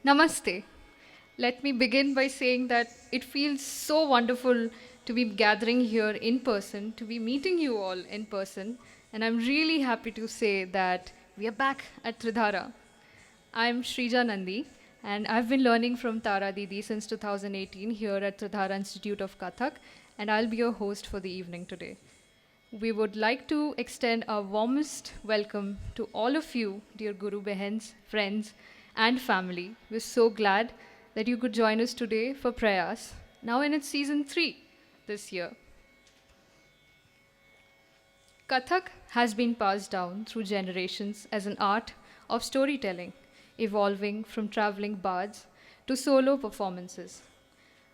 Namaste. Let me begin by saying that it feels so wonderful to be gathering here in person, to be meeting you all in person, and I'm really happy to say that we are back at Tridhaara. I'm Shrija Nandi, and I've been learning from Tara Didi since 2018 here at Tridhaara Institute of Kathak, and I'll be your host for the evening today. We would like to extend our warmest welcome to all of you, dear Guru Behens, friends, and family. We're so glad that you could join us today for Prayaas, now in its season 3 this year. Kathak has been passed down through generations as an art of storytelling, evolving from traveling bards to solo performances.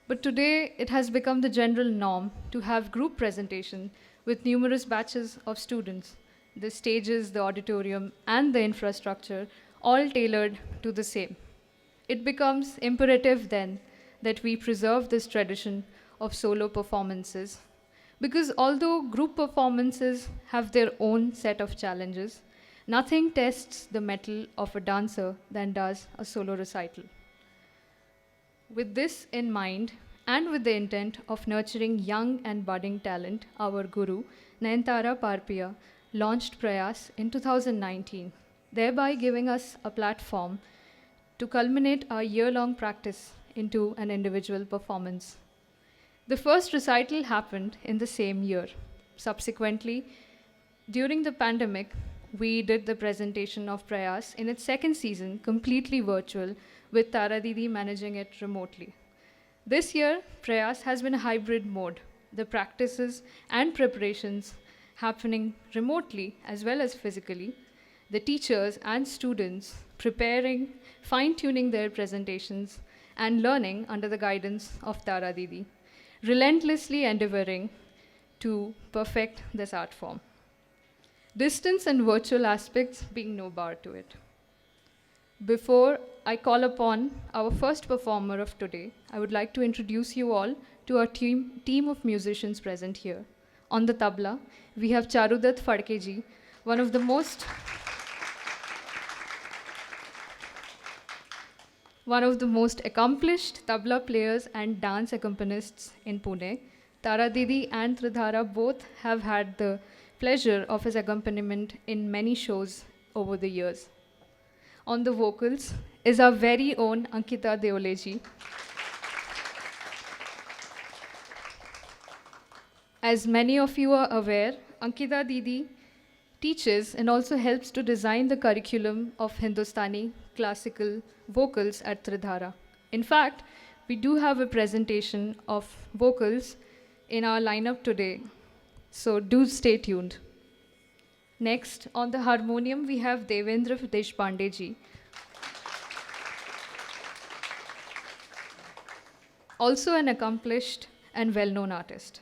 But today, it has become the general norm to have group presentation with numerous batches of students. The stages, the auditorium, and the infrastructure all tailored to the same. It becomes imperative then that we preserve this tradition of solo performances because although group performances have their own set of challenges, nothing tests the mettle of a dancer than does a solo recital. With this in mind, and with the intent of nurturing young and budding talent, our guru, Nayantara Parpia, launched Prayaas in 2019, thereby giving us a platform to culminate our year-long practice into an individual performance. The first recital happened in the same year. Subsequently, during the pandemic, we did the presentation of Prayaas in its second season, completely virtual, with Tara Didi managing it remotely. This year, Prayaas has been a hybrid mode. The practices and preparations happening remotely as well as physically. The teachers and students preparing, fine-tuning their presentations and learning under the guidance of Tara Didi, relentlessly endeavoring to perfect this art form. Distance and virtual aspects being no bar to it. Before I call upon our first performer of today, I would like to introduce you all to our team of musicians present here. On the tabla, we have Charudutta Phadke ji, one of the most accomplished tabla players and dance accompanists in Pune. Tara Didi and Tridhaara both have had the pleasure of his accompaniment in many shows over the years. On the vocals is our very own Ankita Deole ji. As many of you are aware, Ankita Didi teaches and also helps to design the curriculum of Hindustani classical vocals at Tridhaara. In fact, we do have a presentation of vocals in our lineup today, so do stay tuned. Next, on the harmonium, we have Devendra Deshpande ji. Also an accomplished and well-known artist.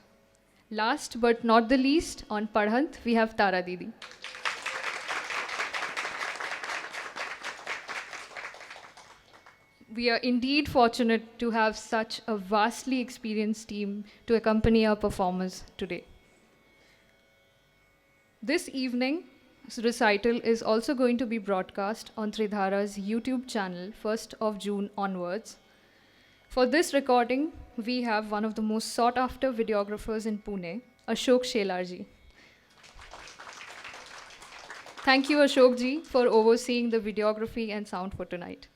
Last but not the least, on Padhant, we have Tara Didi. We are indeed fortunate to have such a vastly experienced team to accompany our performers today. This evening's recital is also going to be broadcast on Tridhaara's YouTube channel 1st of June onwards. For this recording, we have one of the most sought-after videographers in Pune, Ashok Shelarji. Thank you, Ashok ji, for overseeing the videography and sound for tonight.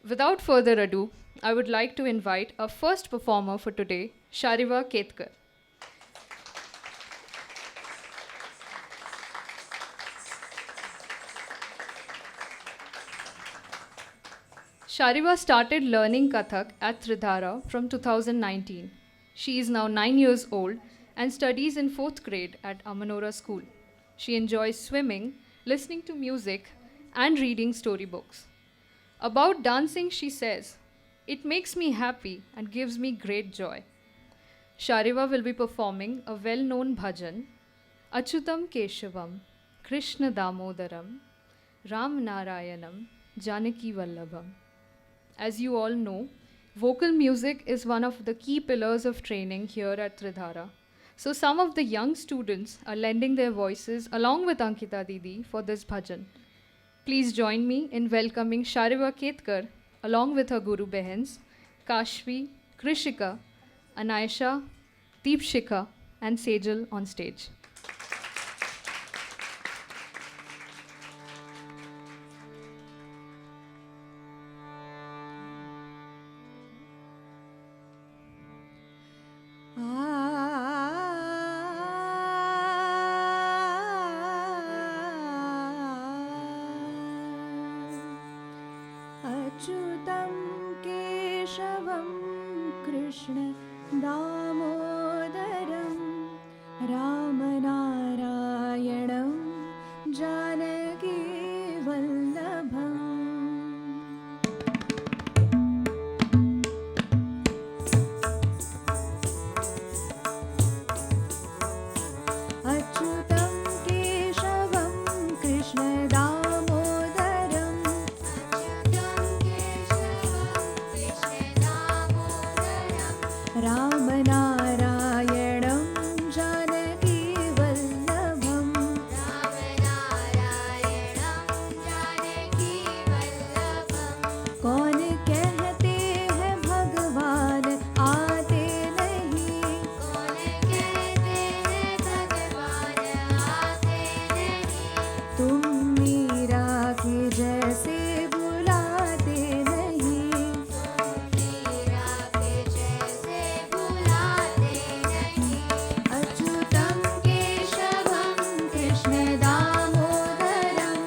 Without further ado, I would like to invite our first performer for today, Shariva Ketkar. Shariva started learning Kathak at Tridhaara from 2019. She is now 9 years old and studies in 4th grade at Amanora School. She enjoys swimming, listening to music, and reading storybooks. About dancing, she says, "It makes me happy and gives me great joy." Shariva will be performing a well-known bhajan, Achyutam Keshavam, Krishna Damodaram, Ram Narayanam, Janaki Vallabham. As you all know, vocal music is one of the key pillars of training here at Tridhaara. So some of the young students are lending their voices along with Ankita Didi for this bhajan. Please join me in welcoming Shariva Ketkar along with her Guru Behens, Kashvi, Krishika, Anaisha, Deepshika, and Sejal on stage. अच्युतं केशवं कृष्ण दामोदरं रामनारायणं जानकी वल्लभम् अच्युतं केशवं कृष्ण रामनारायणं जानकी वल्लभम् कौन कहते हैं भगवान आते नहीं तुम मीरा की जैसे बुलाते नहीं अच्युतं केशवं कृष्ण दामोदरं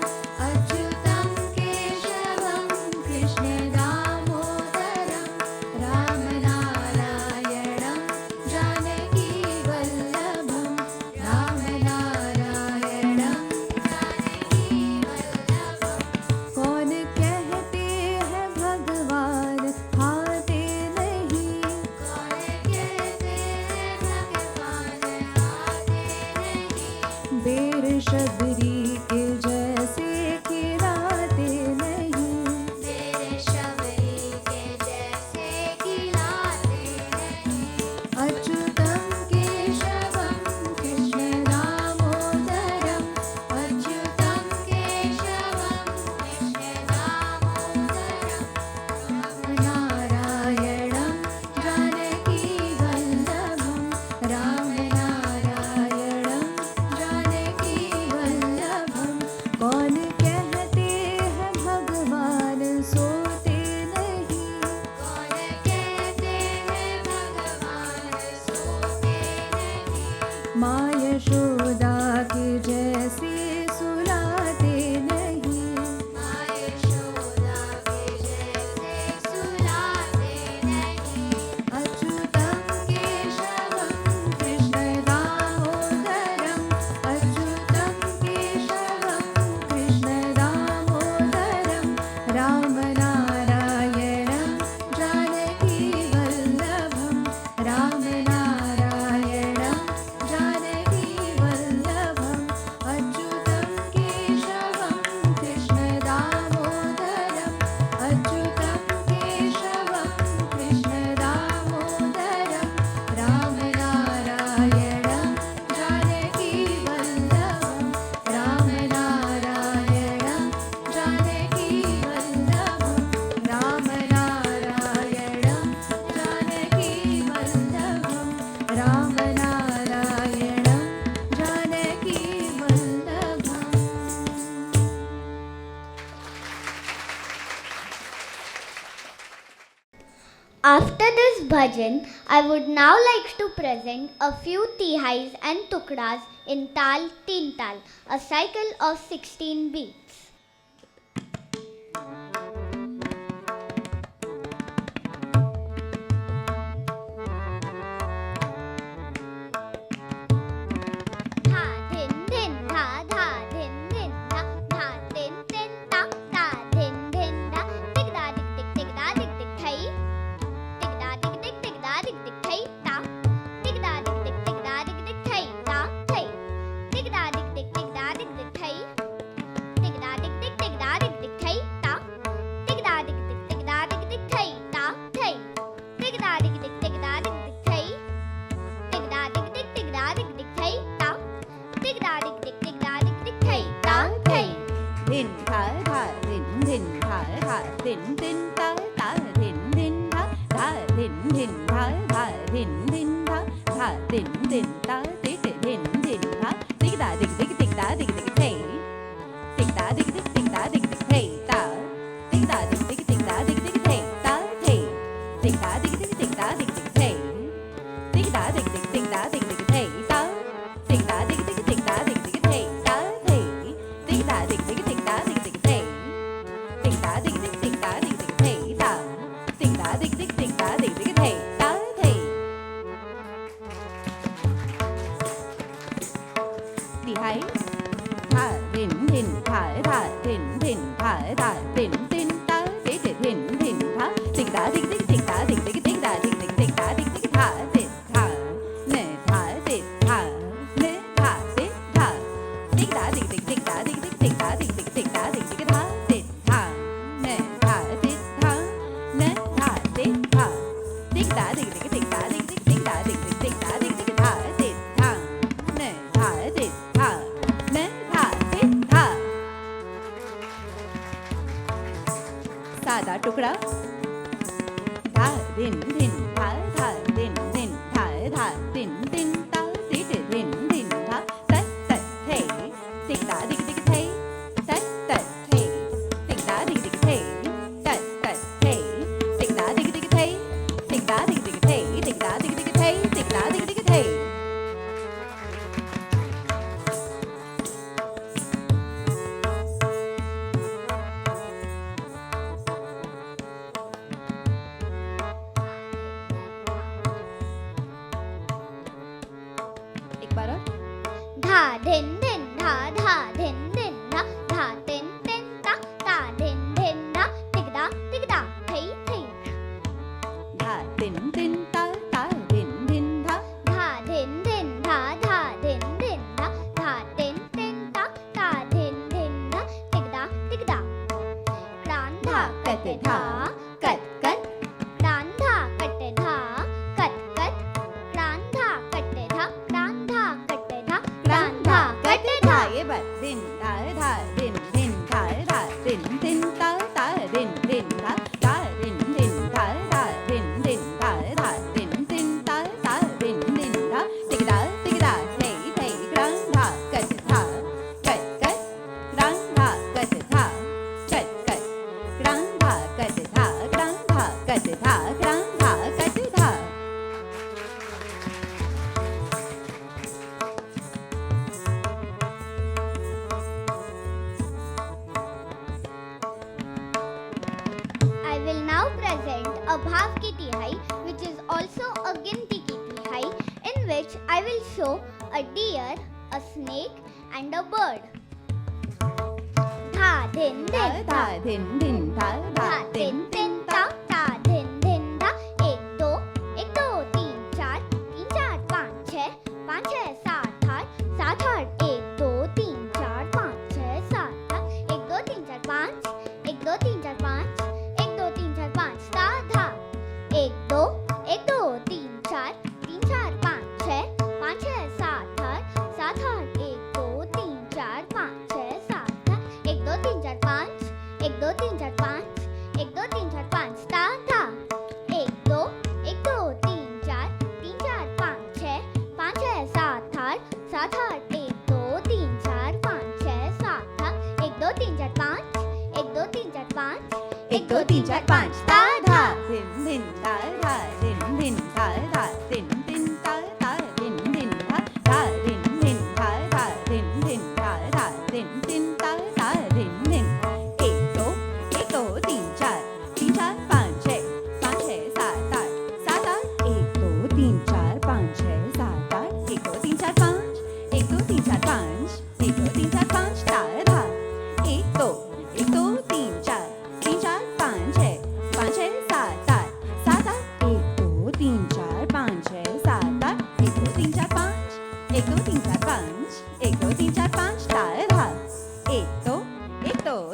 अच्युतं केशवं कृष्ण दामोदरं रामनारायणं जानकी वल्लभं रामनारायणं जानकी वल्लभं कौन कहते हैं भगवान आते नहीं बेर शबरी के जैसे खिलाते नहीं अच्युतं केशवं कृष्ण दामोदरं अच्युतं केशवं कृष्ण दामोदरं रामनारायणं जानकी वल्लभं रामनारायणं जानकी वल्लभं कौन कहते हैं भगवान सोते नहीं माँ यशोदा के जैसे सुलाते नहीं अच्युतं केशवं कृष्ण दामोदरं अच्युतं केशवं कृष्ण दामोदरं रामनारायणं जानकी वल्लभं रामनारायणं जानकी वल्लभं अच्युतं केशवं कृष्ण दामोदरं अच्युतं केशवं Krishna दामोदरं रामनारायणं Janaki वल्लभं रामनारायणं Janaki वल्लभं रामनारायणं Janaki वल्लभं रामनारायणं Janaki वल्लभम् After this bhajan, I would now like to present a few tihais and tukdas in Tal Teen Tal, a cycle of 16 beats. Tha din din tha tha din din tha tha din din ta ta din din da tig da dig dig dig da dig dig thai tig da dig dig dig da dig dig thai ta tig da dig dig dig da dig dig thai ta thai tig da dig dig dig da dig dig thai tig da dig dig dig da dig dig thai ta धा धिन धिन धा धा धिन धिन धा धा धिन धिन धा धा धिन धिन धा धा धिन धिन धा धा धिन धिन धा धिक धिन धिन धा धिक धा धिक धिक धिक धा धिक धिक थे धिक धा धिक धिक धिक धा धिक धिक थे धा धिक धा धिक धिक धिक धा धिक धिक थे धा थे धिक धा धिक धिक धिक धा धिक धिक थे धिक धा धिक धिक धिक धा धिक धिक थे धा धिक धा धिक धिक धिक धा धिक धिक थे धा थे धिक धा धिक धिक धिक धा धिक धिक थे धिक धा धिक धिक धिक धा धिक धिक थे धा धिक धा धिक धिक धिक धा धिक धिक थे धा थे तिहाई धा धिन धिन धा धा धिन धिन धा धा धिन धिन धा धिक धिन धिन धा धिक धा धिक धिक धिक धा धिक धिक धिक धा धिक धिक धिक धा धिक धिक धा धिक धा ने धा धिक धा ने धा धिक धा धिक धा धिक धिक धिक धा धिक धिक धिक धा धिक धिक धिक धा धिक धिक धा धिक धा ने धा धिक धा ने धा धिक धा धिक धा धिक धिक धिक धा धिक धिक धिक धा धिक धिक धिक धा धिक धिक धा धिक धा ने धा धिक धा ने धा धिक धा सादा टुकड़ा धा धिन धिन धा धा धिन धिन धा धा धिन धिन धा धिक धिन धिन धा तत तत थे धिक धा धिक धिक थे तत तत थे धिक धा धिक धिक थे तत तत थे धिक धा धिक धिक थे धिक धा धिक धिक थे धिक धा धिक धिक थे धिक धा धिक धिक थे एक बार और धा धिन धिन धा धा धिन धिन धा धा धिन धिन धा धा धिन धिन धा धिक धा थई थई धा धिन धिन धा धा धिन धिन धा धा धिन धिन धा धा धिन धिन धा धा धिन धिन धा धा धिन धिन धा धिक धा क्रान धा कट धा कट कट क्रान धा कट धा कट कट क्रान धा कट धा क्रान धा कट धा क्रान धा कट धा ये बात धिन धा धा धिन धिन धा धा धिन धिन धा धा धिन धिन धा धा धिन धिन धा धा धिन धिन धा धा धिन धिन धा धा धिन धिन धा धिक धा थे थे क्रान धा कट धा कट कट क्रान धा कट धा कट कट क्रान धा कट धा क्रान धा कट धा क्रान धा कट धा I will now present a bhav ki tihai, which is also a ginti ki tihai, in which I will show a deer, a snake, and a bird. Dha din din धा धिन धिन धा धा dha धिन din din da da din din da एक दो तीन चार पाँच छः सात आठ एक दो तीन चार पाँच छः सात आठ एक दो तीन चार पाँच एक दो तीन चार पाँच एक दो तीन चार पाँच धा धा एक दो तीन चार पाँच छः सात आठ एक दो तीन चार पाँच छः सात आठ एक दो तीन चार पाँच एक दो तीन चार पाँच एक दो तीन चार पाँच धा धा एक दो तीन चार पाँच छः सात आठ एक दो तीन चार पाँच छः सात आठ एक दो तीन चार पाँच एक दो तीन चार पाँच एक दो तीन चार पाँच धा धा धिन धिन धा धा धिन धिन धा धा धिन धिन धा धा धिन धिन धा धा धिन धिन धा धा धिन धिन धा धा धिन धिन धा धा धिन धिन एक दो तीन चार पाँच छः सात आठ एक दो तीन चार पाँच छः सात आठ एक दो तीन चार पाँच एक दो तीन चार पाँच एक दो तीन चार पाँच धा धा एक दो तीन चार पाँच छः सात आठ एक दो तीन चार पाँच छः सात आठ एक दो तीन चार पाँच एक दो तीन चार पाँच एक दो तीन चार पाँच धा धा एक दो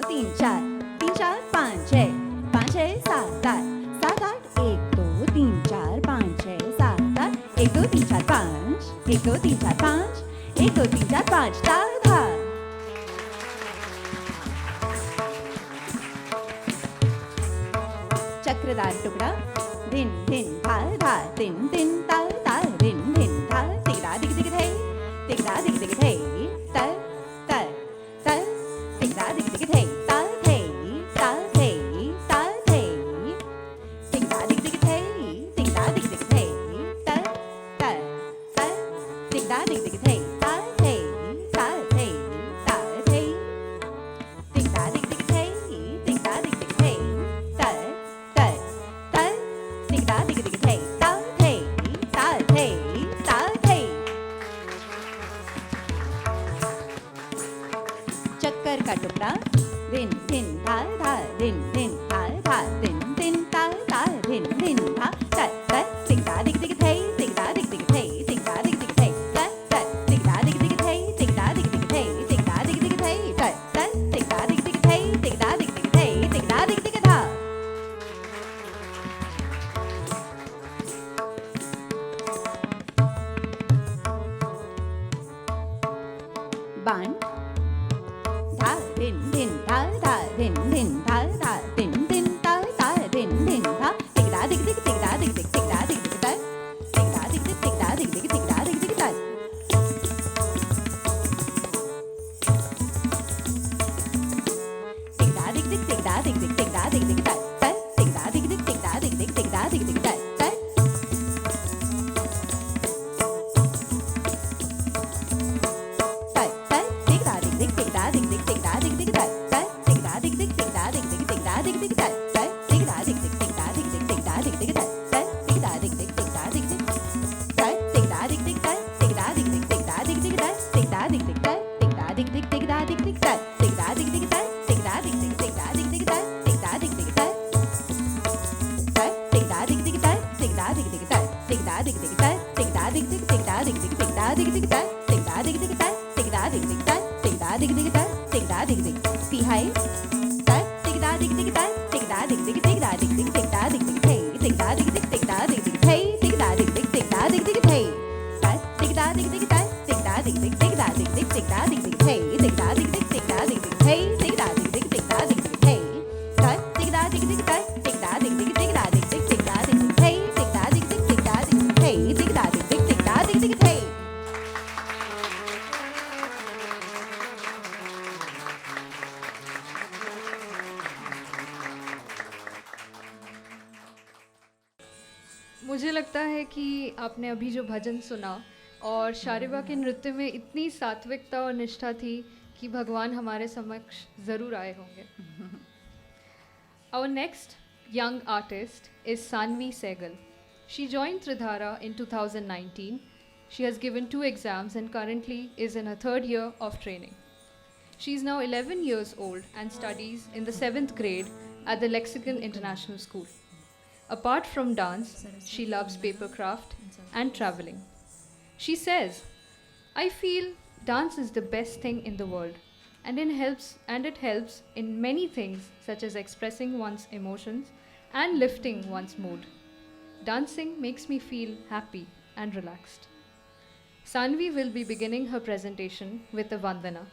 तीन चार पाँच छः सात आठ एक दो तीन चार पाँच छः सात आठ एक दो तीन चार पाँच एक दो तीन चार पाँच एक दो तीन चार पाँच धा धा चक्रदार टुकड़ा धिन धिन धा धा दिन दिन ता ता दिन दिन धा तिगड़ा दिग दिग थे तिगड़ा दिग दिग थे ता ता ता तिगड़ा दिग दिग थे ता थे ता थे ता थे तिगड़ा दिग दिग थे तिगड़ा दिग दिग थे ता ता ता तिगड़ा दिग दिग थे ता थे ता थे ता थे तिगड़ा दिग दिग थे तिगड़ा दिग दिग थे ता ता ता तिगड़ा दिग दिग थे ता थे ता थे ता थे चक्कर का टुकड़ा दिन दिन धा धा दिन दिन धा धा दिन दिन ता ता दिन दिन धा ता ता तिगड़ा दिग दिग थे तिगड़ा दिग दिग थे तिगड़ा दिग दिग थे ता ता तिगड़ा दिग दिग थे तिगड़ा दिग दिग थे तिगड़ा दिग दिग थे ता ता तिगड़ा दिग दिग थे तिगड़ा दिग दिग थे तिगड़ा दिग दिग धा बाण धा दिन दिन धा धा दिन दिन धा धा दिन दिन ता ता दिन दिन धा तिगड़ा दिग दिग तिगड़ा दिग दिग तिगड़ा दिग दिग ता तिगड़ा दिग दिग तिगड़ा दिग दिग तिगड़ा दिग दिग ता तिगड़ा दिग दिग तिगड़ा दिग दिग तिगड़ा दिग दिग ता ता तिगड़ा दिग दिग तिगड़ा दिग दिग तिगड़ा दिग दिग ता ता ता ता तिगड़ा दिग दिग तिगड़ा दिग दिग तिगड़ा दिग दिग ता ता तिगड़ा दिग दिग तिगड़ा दिग दिग तिगड़ा दिग दिग ता ता तिगड़ा दिग दिग तिगड़ा दिग दिग तिगड़ा दिग दिग ता ता तिगड़ा दिग दिग तिगड़ा दिग दिग ता तिगड़ा दिग दिग ता तिगड़ा दिग दिग तिगड़ा दिग दिग ता तिगड़ा दिग दिग ता तिगड़ा दिग दिग तिगड़ा दिग दिग ता तिगड़ा दिग दिग ता तिगड़ा दिग दिग तिगड़ा दिग दिग ता तिगड़ा दिग दिग ता ता तिगड़ा दिग दिग ता तिगड़ा दिग दिग ता तिगड़ा दिग दिग ता तिगड़ा दिग दिग तिगड़ा दिग दिग तिगड़ा दिग दिग ता तिगड़ा दिग दिग ता तिगड़ा दिग दिग ता तिगड़ा दिग दिग ता तिगड़ा दिग दिग तिहाई ता तिगड़ा दिग दिग ता तिगड़ा दिग दिग तिगड़ा दिग दिग तिगड़ा दिग दिग थे तिगड़ा दिग दिग तिगड़ा दिग दिग थे तिगड़ा दिग दिग तिगड़ा दिग दिग थे ता तिगड़ा दिग दिग ता तिगड़ा दिग दिग तिगड़ा दिग दिग तिगड़ा दिग दिग थे तिगड़ा दिग दिग तिगड़ा दिग दिग थे तिगड़ा दिग दिग तिगड़ा दिग दिग थे ता तिगड़ा दिग दिग ता तिगड़ा दिग दिग तिगड़ा दिग दिग तिगड़ा दिग दिग थे तिगड़ा दिग दिग तिगड़ा दिग दिग थे तिगड़ा दिग दिग तिगड़ा दिग दिग थे मुझे लगता है कि आपने अभी जो भजन सुना और शारिवा के नृत्य में इतनी सात्विकता और निष्ठा थी कि भगवान हमारे समक्ष ज़रूर आए होंगे. Our next young artist is Saanvi Saigal. She joined Tridhaara in 2019. She has given 2 exams and currently is in her 3rd year of training. She is now 11 years old and studies in the 7th grade at the Lexicon International School. Apart from dance, she loves paper craft and traveling. She says, I feel dance is the best thing in the world and it helps in many things such as expressing one's emotions and lifting one's mood. Dancing makes me feel happy and relaxed. Saanvi will be beginning her presentation with a Vandana.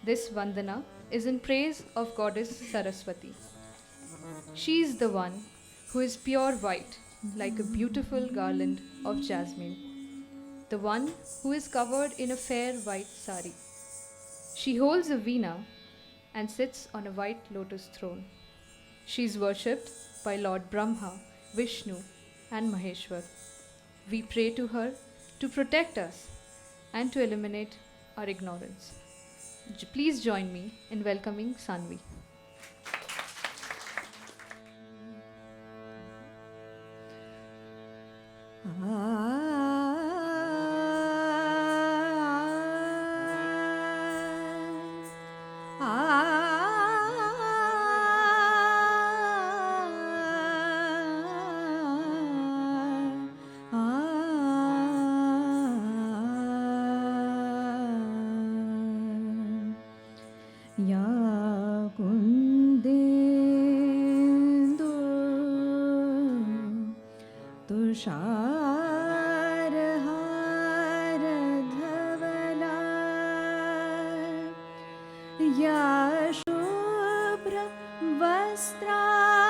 This Vandana is in praise of Goddess Saraswati. She is the one who is pure white, like a beautiful garland of jasmine. The one who is covered in a fair white sari. She holds a veena and sits on a white lotus throne. She is worshipped by Lord Brahma, Vishnu and Maheshwar. We pray to her to protect us and to eliminate our ignorance. Please join me in welcoming Saanvi. या शुभ्र वस्त्रावृता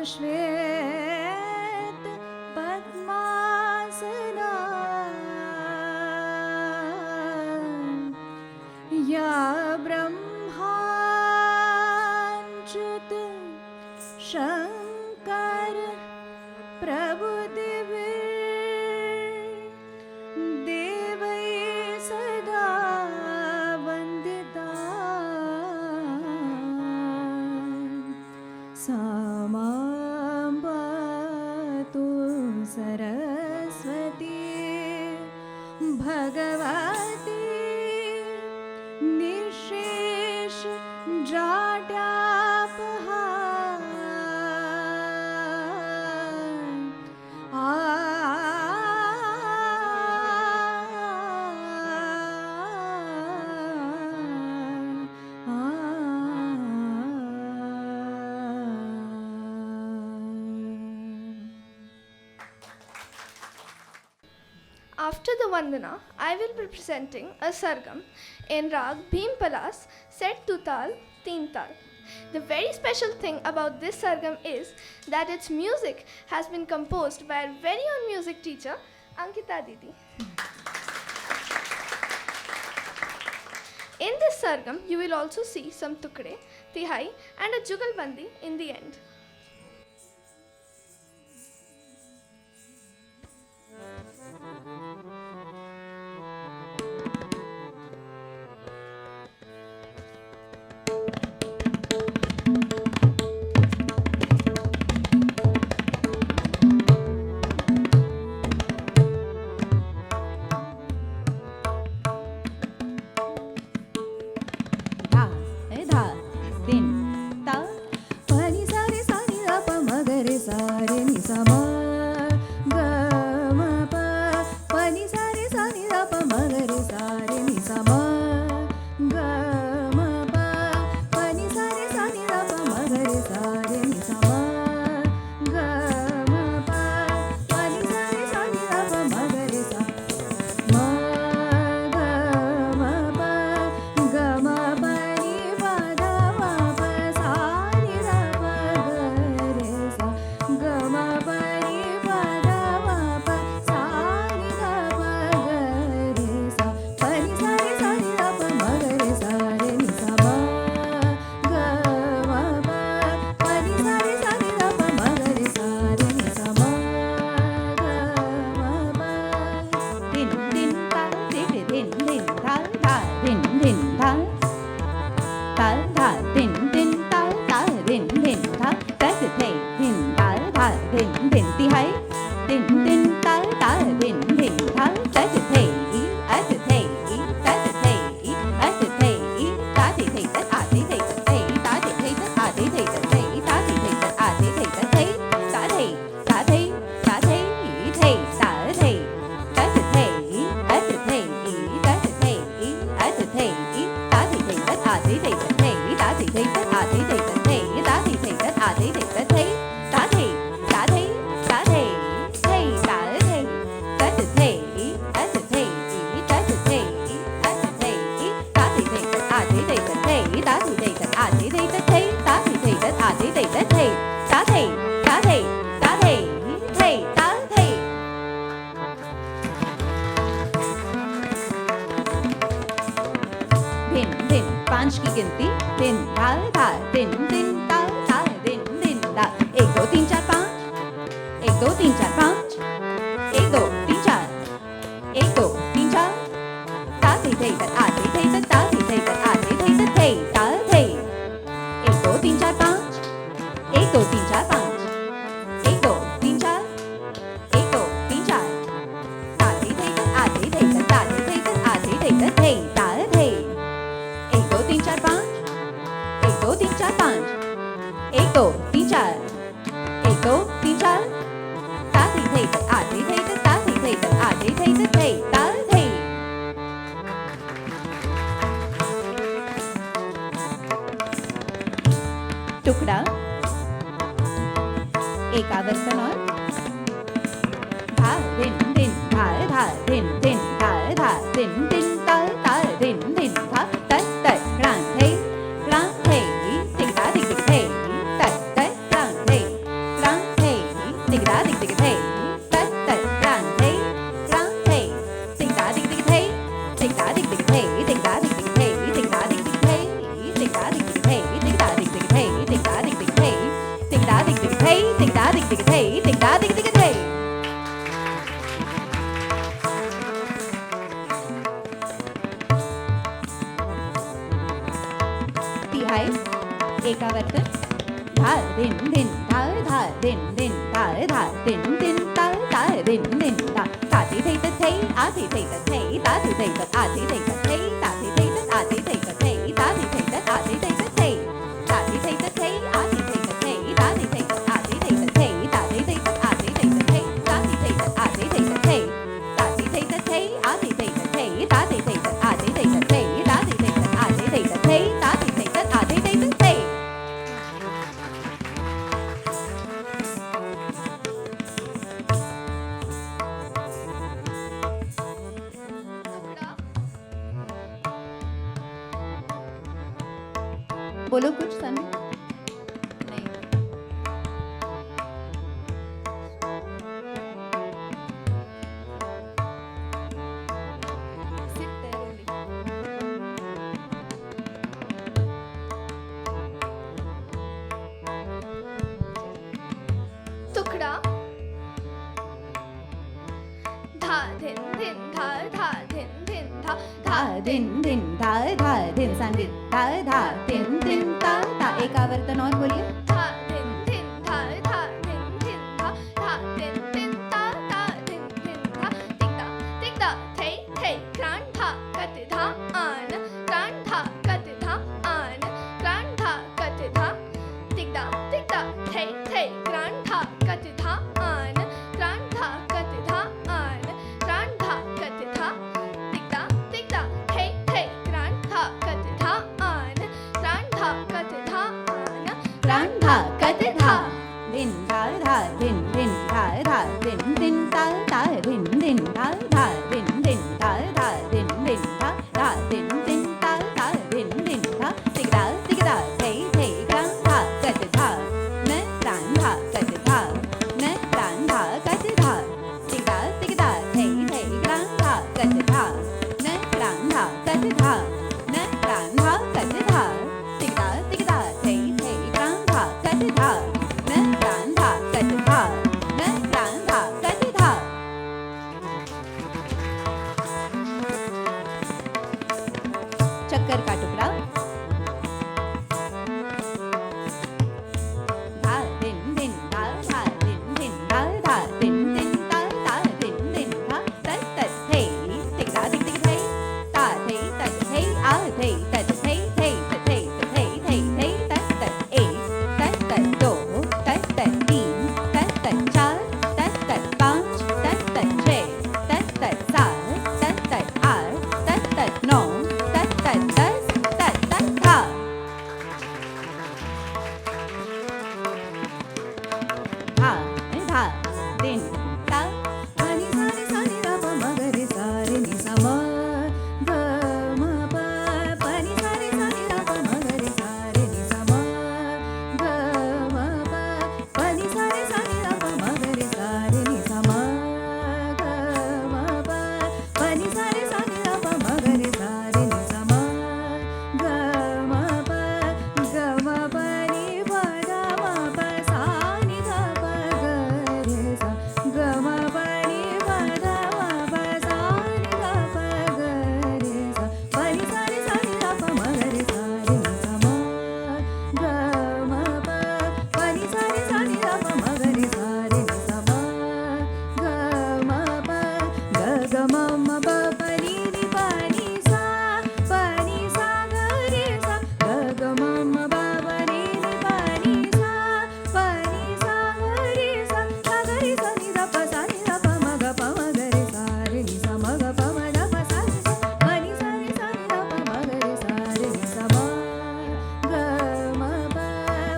श्वेत पद्मासना या ब्रह्माच्युत शंकर प्रभु दिव्य देवै सदा Vandita सामाम्बातु Saraswati Bhagwati निशेष जाड्यापहा After the Vandana, I will be presenting a sargam in Raag Bhim Palas set to Tal, Teen Tal. The very special thing about this sargam is that its music has been composed by our very own music teacher, Ankita Didi. In this sargam, you will also see some tukde, tihai and a jugalbandi in the end. टुकड़ा एक आवर्तन और धा धिन धिन धा धा धिन धिन धा धा धिन धिन ता ता धिन धिन धा तत तत क्रांत है टिक धा टिक टिक है तत तत क्रांत है हाय एकावर्तन धा धिन धिन धा धा धिन धिन धा धा धिन धिन धा धा धिन धिन धा ताती थै तथै आती थै तथै ताती थै तथ आती थै तथै ताती थै तथ आती थै तथै ताती थै तथ आती थै तथै ताती थै तथै आती थै तथै ताती थै तथ आती थै तथै ताती थै तथ आती थै तथै ताती थै तथ आती थै तथै ताती थै तथै आती थै तथै ताती थै तथ आती थै तथै ताती थै तथ आती थै तथै ताती थै तथ आती थै तथै बोलो कुछ सानवी नहीं Sit there only. टुकड़ा धा धिन धिन धा धा धिन धिन धा धा धिन धिन धा धा धिन सानवी धा धा धिन धिन धा धा एकावर्तन और बोलिए धा धिन धिन धा धा धिन धिन धा धा धिन धिन धा धा धिन धिन धा टिकदा टिकदा थै थै क्रांड धा कत धा आन क्रांड धा कत धा आन क्रांड धा कत धा टिकदा टिकदा थै थै क्रांड धा कत धा आन क्रांड धा कत धा आन क्रांड धा कत धा टिकदा टिकदा थै थै क्रांड धा कत धा आन क्रांड धा कत धा आन क्रांड धा कत धा धिन धा धा धिन धिन धा धा धिन धिन धा धा धिन धिन धा धा धिन धिन धा धा धिन धिन धा धा धिन धिन धा धा धिन धिन धा टिकदा टिकदा थै थै क्रांड धा कत धा न क्रांड धा कत धा न क्रांड धा कत धा टिकदा टिकदा थै थै क्रांड धा कत धा न क्रांड धा कत धा न क्रांड धा कत धा टिकदा टिकदा थै थै क्रांड धा कत धा न क्रांड धा कत धा न क्रांड धा कत धा चक्कर का टुकड़ा धा धिन धिन धा धा धिन धिन धा धा धिन धिन धा धा धिन धिन धा तत तत थै टिकदा टिक टिक थै ता थै तत थै आ थै तत थै थै तत थै तत थै थै थै तत तत एक तत तत दो तत तत तीन तत तत चार तत तत पाँच तत तत छः तत तत सात तत तत आठ तत तत नौ तत तत दस तत तत धा धा धा दिन ता pani sani sani ra pa ma ga re sa re ni sa ma ga ma pa pani sani sani ra pa ma ga re sa re ni sa ma ga ma pa pani sani sani ra pa ma ga re sa re ni sa ma ga ma pa pani sani sani ra pa ma ga re sa re ni sa ma ga ma pa ni pa da ma pa sa ni da pa ga re sa ga ma pa ni pa da ma pa sa ni da pa ga re sa pani sani sani ra pa ma ga re sa re ni sa ma ga ma pa pani sani sani ra pa ma ga re sa re ni sa ma ga ma pa ga ga ma ma pa pa ni pa ni sa ga re sa ga ga ma ma pa pa ni pa ni sa ga re sa ga re sa ni da pa sa ni da pa ma ga re sa re ni sa ma ga pa ma da pa sa ni sa pa ni sa ni da pa ma ga re sa re ni sa ma ga ma pa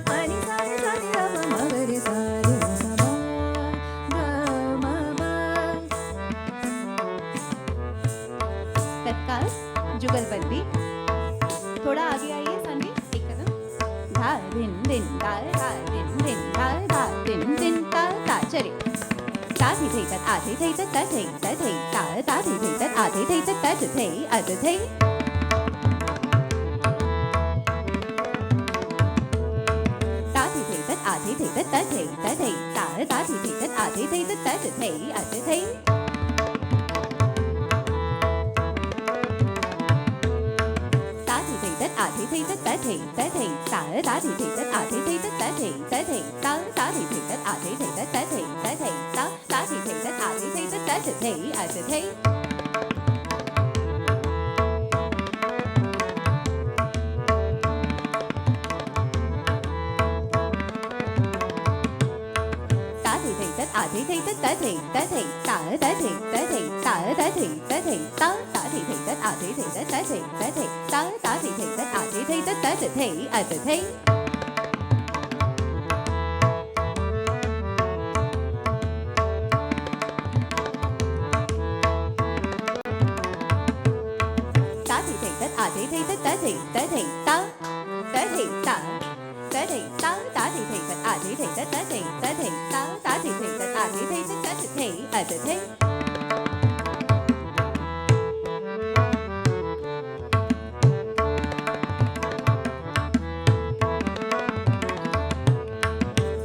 pa ni sa ni da pa ma ga re sa re ni sa ma ga ma pa तत्काल जुगलबंदी थोड़ा आगे आइए सानवी एक कदम धा धिन धिन धा धा धिन धिन धा धा धिन धिन धा धा चलिए ता थै थै तत आ थै थै तत त थै त थै ता ता थै थै तत आ थै थै तत त थै अत थै ता थै थै तत आ थै थै तत त थै त थै ता ता थै थै तत आ थै थै तत त थै अत थै ता थै थै तत आ थै थै thi tat ta thi ta thi ta ta thi tat a thi tat ta thi ta thi ta ta thi tat a thi tat ta thi ta thi ta ta thi tat a thi tat ta thi a thi. A thi thi tat ta thi ta thi ta ta thi ta thi ta ta thi ta thi ta ta thi tat a thi tat ta thi ta thi ta ta thi tat a thi tat ta thi a thi. Ta thi tat a thi tat ta thi ta thi ta ta thi ta ta thi ta ta thi tat a thi tat ta thi ta thi ta ta thi tat a thi tat ta thi a thi.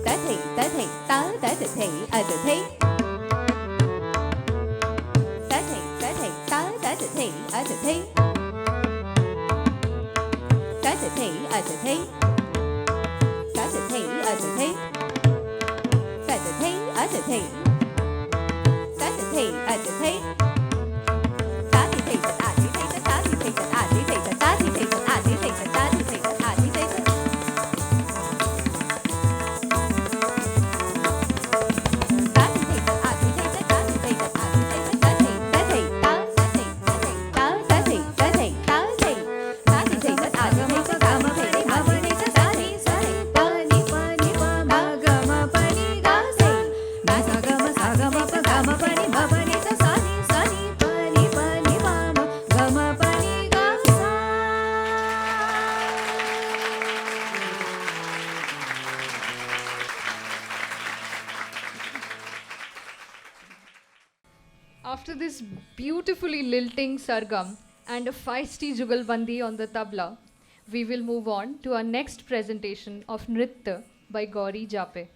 Ta thi ta thi ta ta thi a thi. Ta thi ta thi ta ta thi a thi. Ta thi a thi. Ta thi a thi. Ta thi a thi. Ta thi a thi. Ta thi thi ta thi thi ta thi thi ta thi thi ta thi thi ta thi thi ta thi thi ta thi thi. After this beautifully lilting sargam and a feisty jugalbandi on the tabla, we will move on to our next presentation of Nritya by Gauri Jape.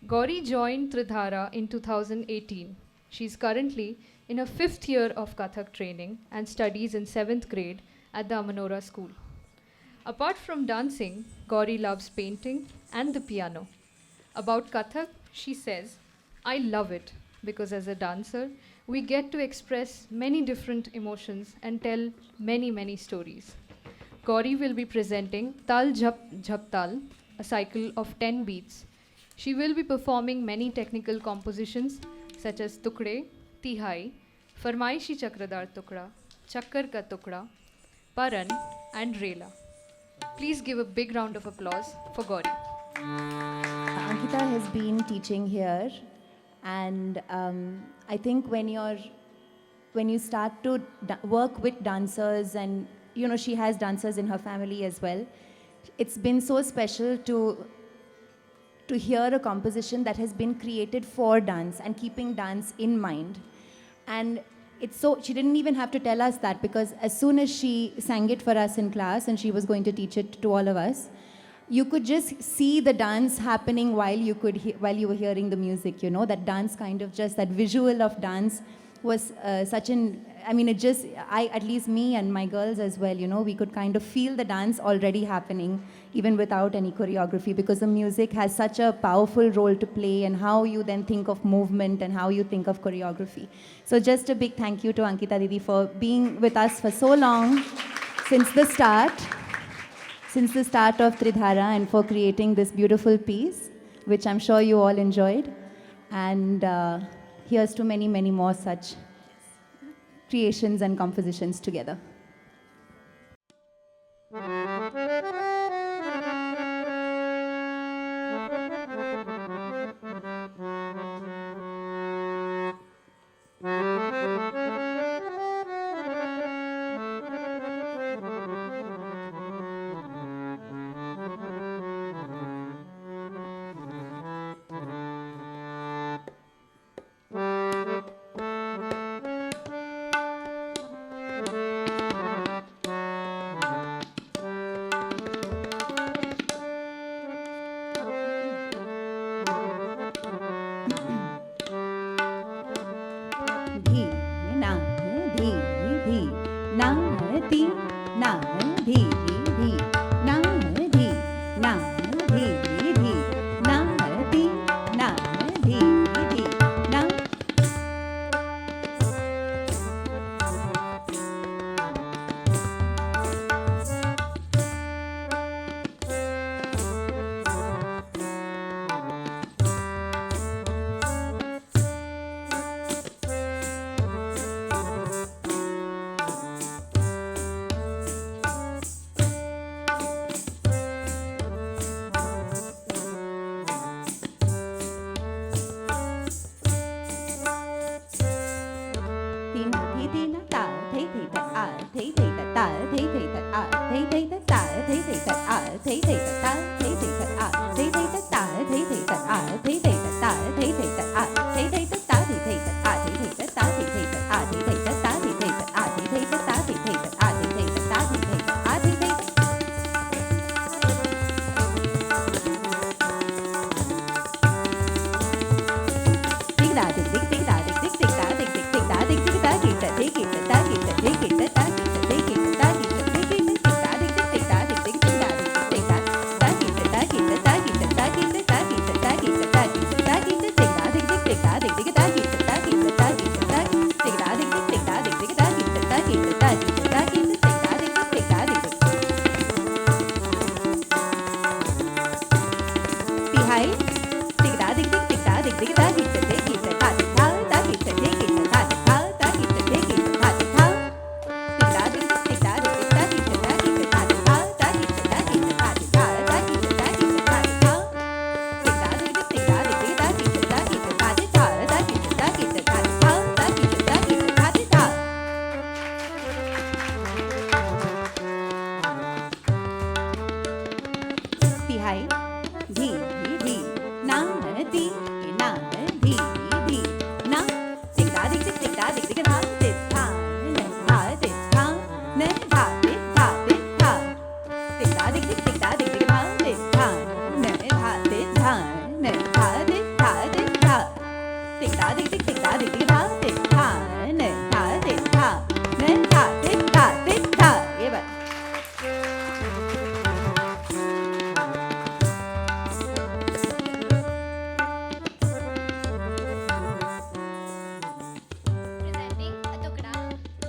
Gauri joined Tridhaara in 2018. She is currently in her 5th year of Kathak training and studies in 7th grade at the Amanora school. Apart from dancing, Gauri loves painting and the piano. About Kathak, she says, I love it because as a dancer, we get to express many different emotions and tell many stories. Gauri will be presenting Tal Jhap Jhap Tal, a cycle of 10 beats. She will be performing many technical compositions such as Tukde, Tihai, Farmaishi Chakradar Tukda, Chakkar Ka Tukda, Paran, and Rela. Please give a big round of applause for Gauri. Ankita has been teaching here, and I think when you start to work with dancers, and she has dancers in her family as well, it's been so special to hear a composition that has been created for dance and keeping dance in mind. And she didn't even have to tell us that, because as soon as she sang it for us in class and she was going to teach it to all of us, you could just see the dance happening while you were hearing the music, that dance kind of just, that visual of dance was at least me and my girls as well, we could kind of feel the dance already happening even without any choreography, because the music has such a powerful role to play in how you then think of movement and how you think of choreography. So just a big thank you to Ankita Didi for being with us for so long, since the start of Tridhaara, and for creating this beautiful piece, which I'm sure you all enjoyed. And here's to many more such creations and compositions together.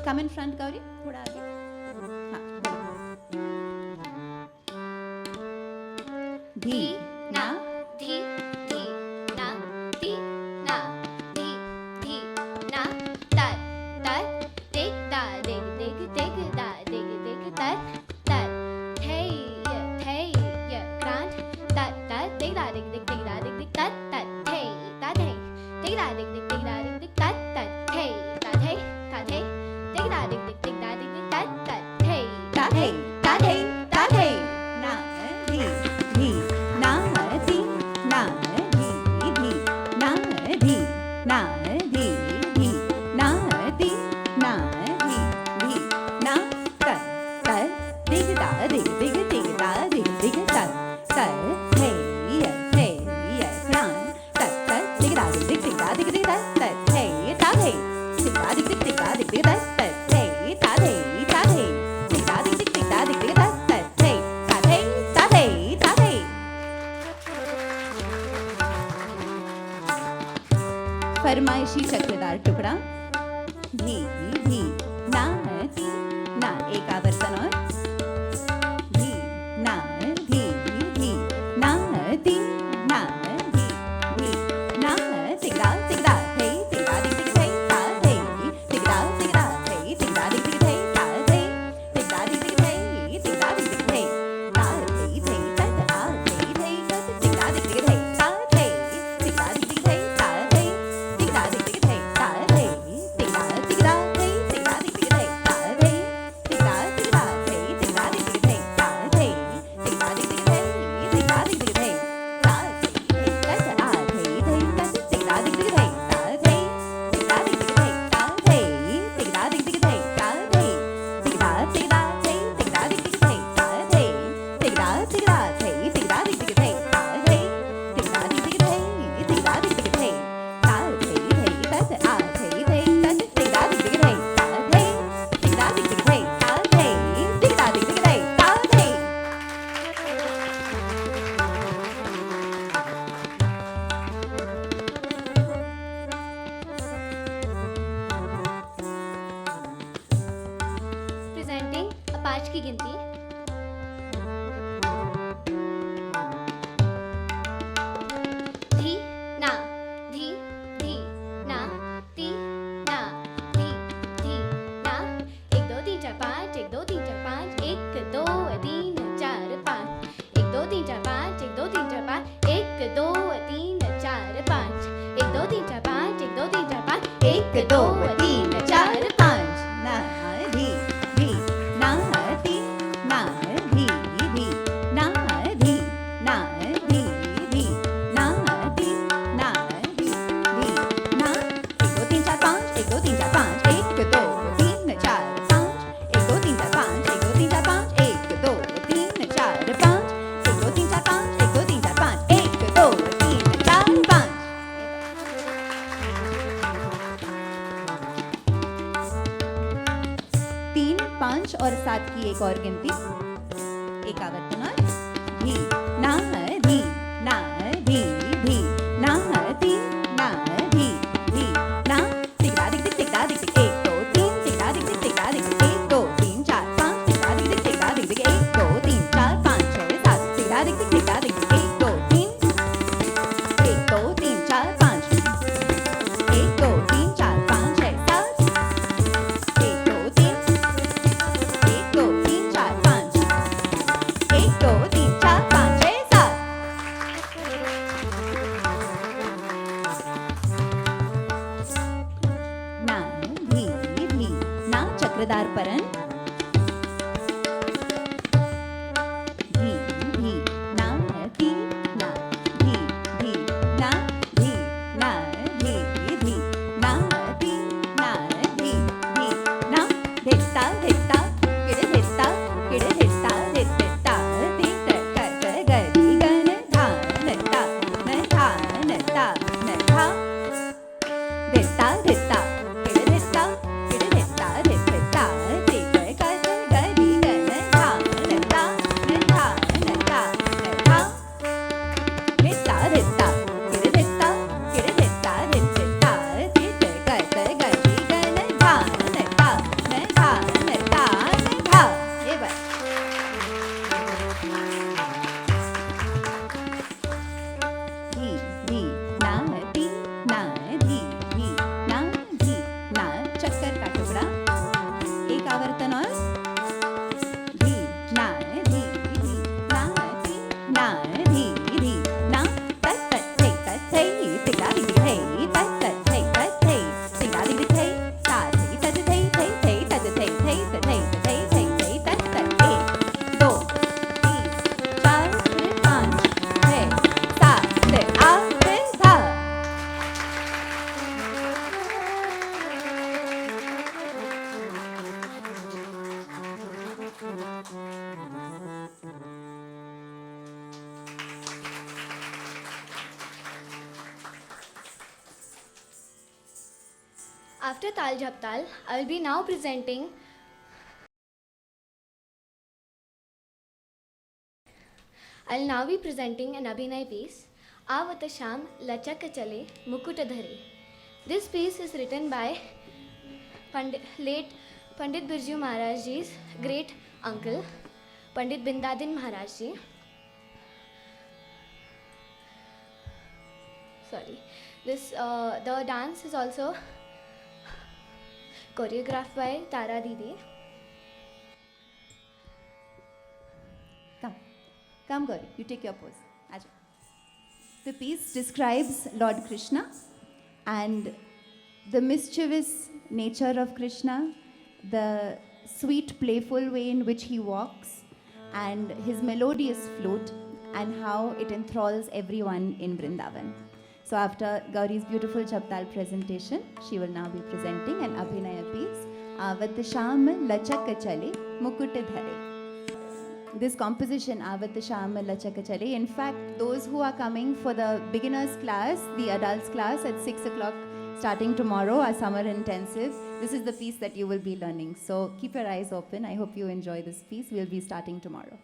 Come in front, Gauri. थोड़ा आगे. हाँ. धी ना धी धी ना धी ना धी धी ना tar tar tik da dig dig dig da dig dig tar tar hey ya grant tar tar dig da dig dig dig da dig dig tar tar hey tar hey dig da dig dig dig da dig dig tar tar hey tar hey dig da dig dig dig da dig dig tar tar hey tar hey na धी धी na धी na धी धी na धी na धी धी na धी na धी धी na tar tar dig da dig dig dig da dig dig tar tar hey ya kran tar tar dig da dig dig dig da dig dig tar tar hey tar hey dig da dig dig dig da dig dig tar tar hey tar hey dig da dig dig dig da dig dig tar tar hey tar hey tar hey फरमाइशी चक्रदार टुकड़ा धी धी ना धी ना एक आवर्तन और धी ना धी धी ना धी ना धी धी ना तिगड़ा तिगड़ा हे तिगड़ा दिग दिग हे ता हे तिगड़ा तिगड़ा हे तिगड़ा दिग दिग हे ता हे तिगड़ा दिग दिग हे तिगड़ा दिग दिग हे ता हे थे तत आ थे तत तिगड़ा दिग दिग हे ता हे तिगड़ा दिग दिग हे ता हे तिगड़ा दिग दिग हे ता हे तिगड़ा तिगड़ा हे तिगड़ा दिग दिग हे ता हे तिगड़ा तिगड़ा हे तिगड़ा दिग दिग हे ता हे तिगड़ा दिग दिग हे तिगड़ा दिग दिग हे ता हे तत आ थे तत तिगड़ा दिग दिग हे ता हे तिगड़ा दिग दिग हे ता हे तिगड़ा दिग दिग हे ता हे तिगड़ा तिगड़ा हे तिगड़ा दिग दिग हे ता हे तिगड़ा तिगड़ा हे तिगड़ा दिग दिग हे ता हे तिगड़ा दिग दिग हे तिगड़ा दिग दिग हे ता हे तत आ थे तत तिगड़ा दिग दिग हे ता हे तिगड़ा दिग दिग हे ता हे तिगड़ा दिग दिग हे ता हे presenting a पाँच की गिनती 7 की एक और गिनती, एक आवर्तन और धी ना धी ना धी धी ना धी ना धी धी ना टिकड़ा दिक दिक टिकड़ा दिक दिक 1 2 3 टिकड़ा दिक दिक टिकड़ा दिक दिक 1 2 3 4 5 टिकड़ा दिक दिक टिकड़ा दिक दिक 1 2 3 4 5 6 7 टिकड़ा दिक दिक टिकड़ा दिक दिक 1 2 3 1 2 3 4 5 1 2 3 4 5 6 7 1 2 3 1 2 3 4 5 1 2 3 4 5 6 7 ना धी धी ना चक्रदार परन धी धी ना धी ना धी धी ना धी ना धी धी ना धी ना धी धी ना धित्ता धित्ता किड़े धित्ता धित्ता धित्ता धित कर गरी गन धा नता न धा नता न धा धित्ता धित्ता किड़े धित्ता धित्ता धित कर गरी गन धा नता न धा नता न धा धित्ता धित्ता किड़े धित्ता धित्ता धित कर गरी गन धा नता न धा नता न धा। ये बस धी धी ना धी ना धी धी ना धी ना चक्कर का टुकड़ा, एक आवर्तन और धी ना धी धी ना धी ना धी धी ना तत तत थे तिगड़ा दिग दिग थे तत तत थे तिगड़ा दिग दिग थे ता थे तत थे तत थे तत थे तत तत 1 2 3 4 5 6 7 8 धा। After Tal Jhaptal, I will be now presenting an Abhinay piece, Avat Sham Lachak Chale Mukut Dhare. This piece is written by late Pandit Birju Maharaj ji's great uncle, Pandit Bindadin Maharaj ji. The dance is also choreographed by Tara Didi. Come Gauri, you take your pose. Aaj. The piece describes Lord Krishna and the mischievous nature of Krishna, the sweet playful way in which he walks, and his melodious flute, and how it enthralls everyone in Vrindavan. So after Gauri's beautiful Chaptal presentation, she will now be presenting an Abhinaya piece, Avat Sham Lachak Chale Mukut Dhare. This composition, Avat Sham Lachak Chale, in fact, those who are coming for the beginners class, the adults class at 6 o'clock starting tomorrow, our summer intensive, this is the piece that you will be learning. So keep your eyes open. I hope you enjoy this piece. We'll be starting tomorrow.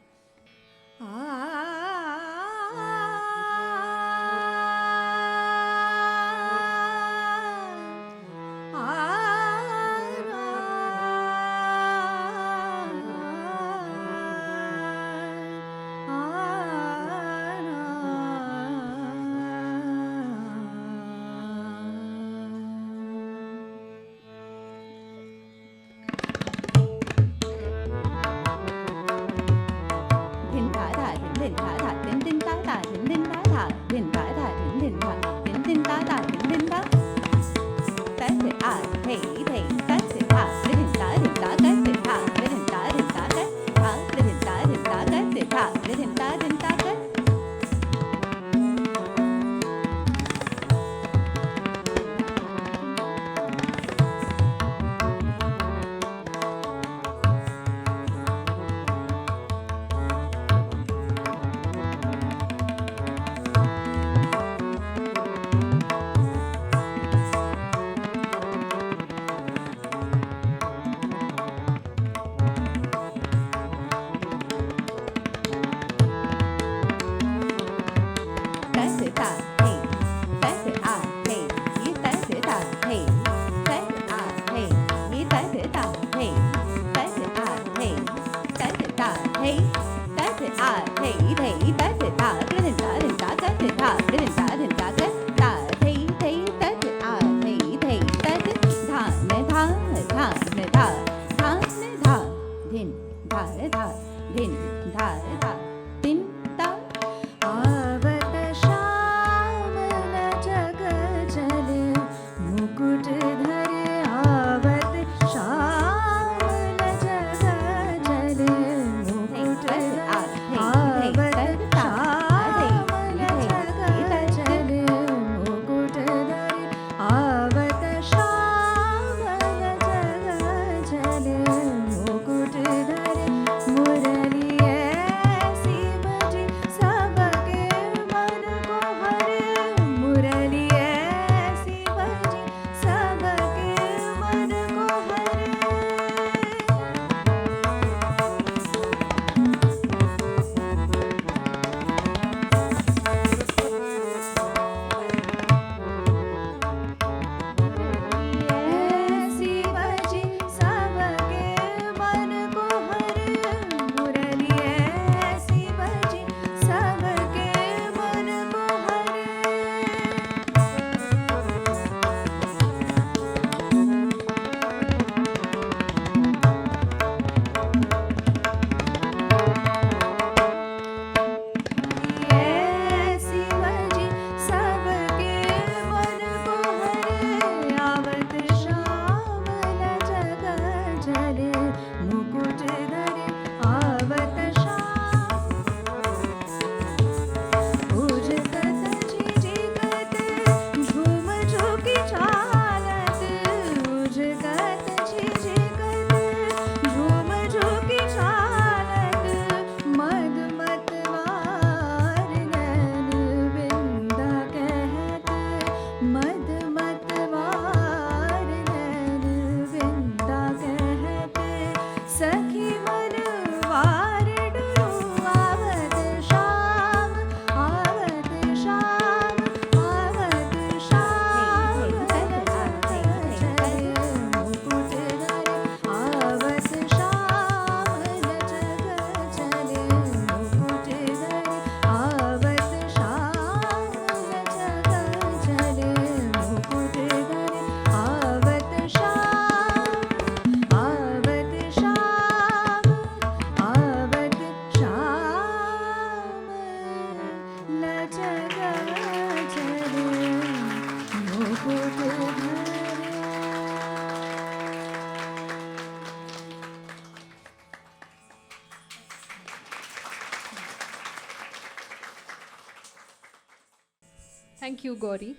Thank you, Gauri.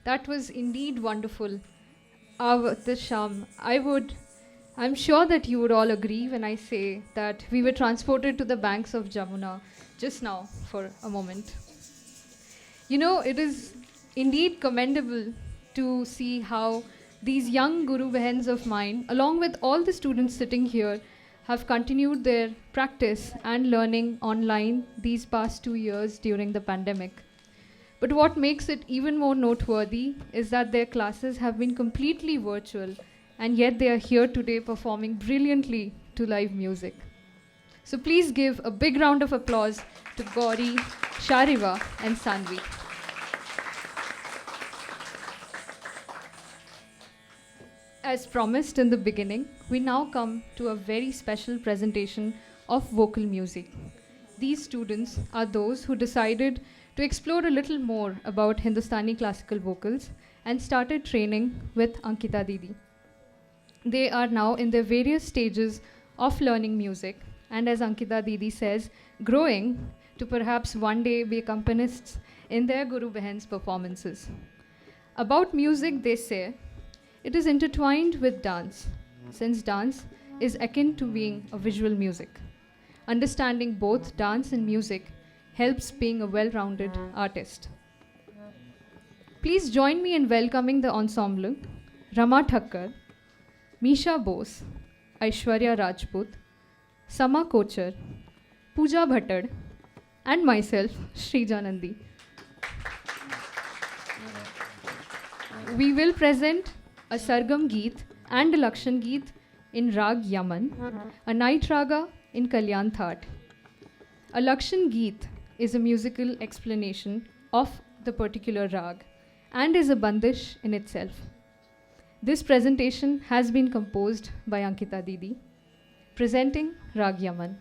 That was indeed wonderful. This Sham, I'm sure that you would all agree when I say that we were transported to the banks of Jamuna just now for a moment. You know, it is indeed commendable to see how these young Guru Bahens of mine, along with all the students sitting here, have continued their practice and learning online these past 2 years during the pandemic. But what makes it even more noteworthy is that their classes have been completely virtual, and yet they are here today performing brilliantly to live music. So please give a big round of applause to Gauri, Shariva, and Saanvi. As promised in the beginning, we now come to a very special presentation of vocal music. These students are those who decided to explore a little more about Hindustani classical vocals and started training with Ankita Didi. They are now in their various stages of learning music, and as Ankita Didi says, growing to perhaps one day be accompanists in their Guru Bahen's performances. About music, they say, it is intertwined with dance, since dance is akin to being a visual music. Understanding both dance and music helps being a well-rounded artist. Please join me in welcoming the ensemble, Rama Thakar, Meesha Bose, Aishwarya Rajput, Sama Kochar, Pooja Bhattad, and myself, Shrija Nandi. We will present a Sargam Geet and a Lakshan Geet in Raag Yaman, a night raga in Kalyan Thaat. A Lakshan Geet is a musical explanation of the particular Raag and is a bandish in itself. This presentation has been composed by Ankita Didi, presenting Raag Yaman.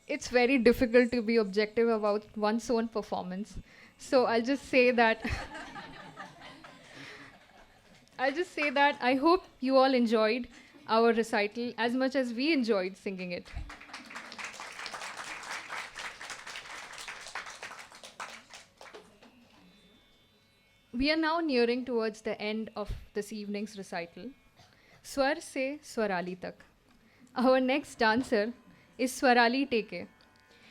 it's very difficult to be objective about one's own performance. So I'll just say that I hope you all enjoyed our recital as much as we enjoyed singing it. We are now nearing towards the end of this evening's recital. Swar se Swarali Tak. Our next dancer is Swarali Teke.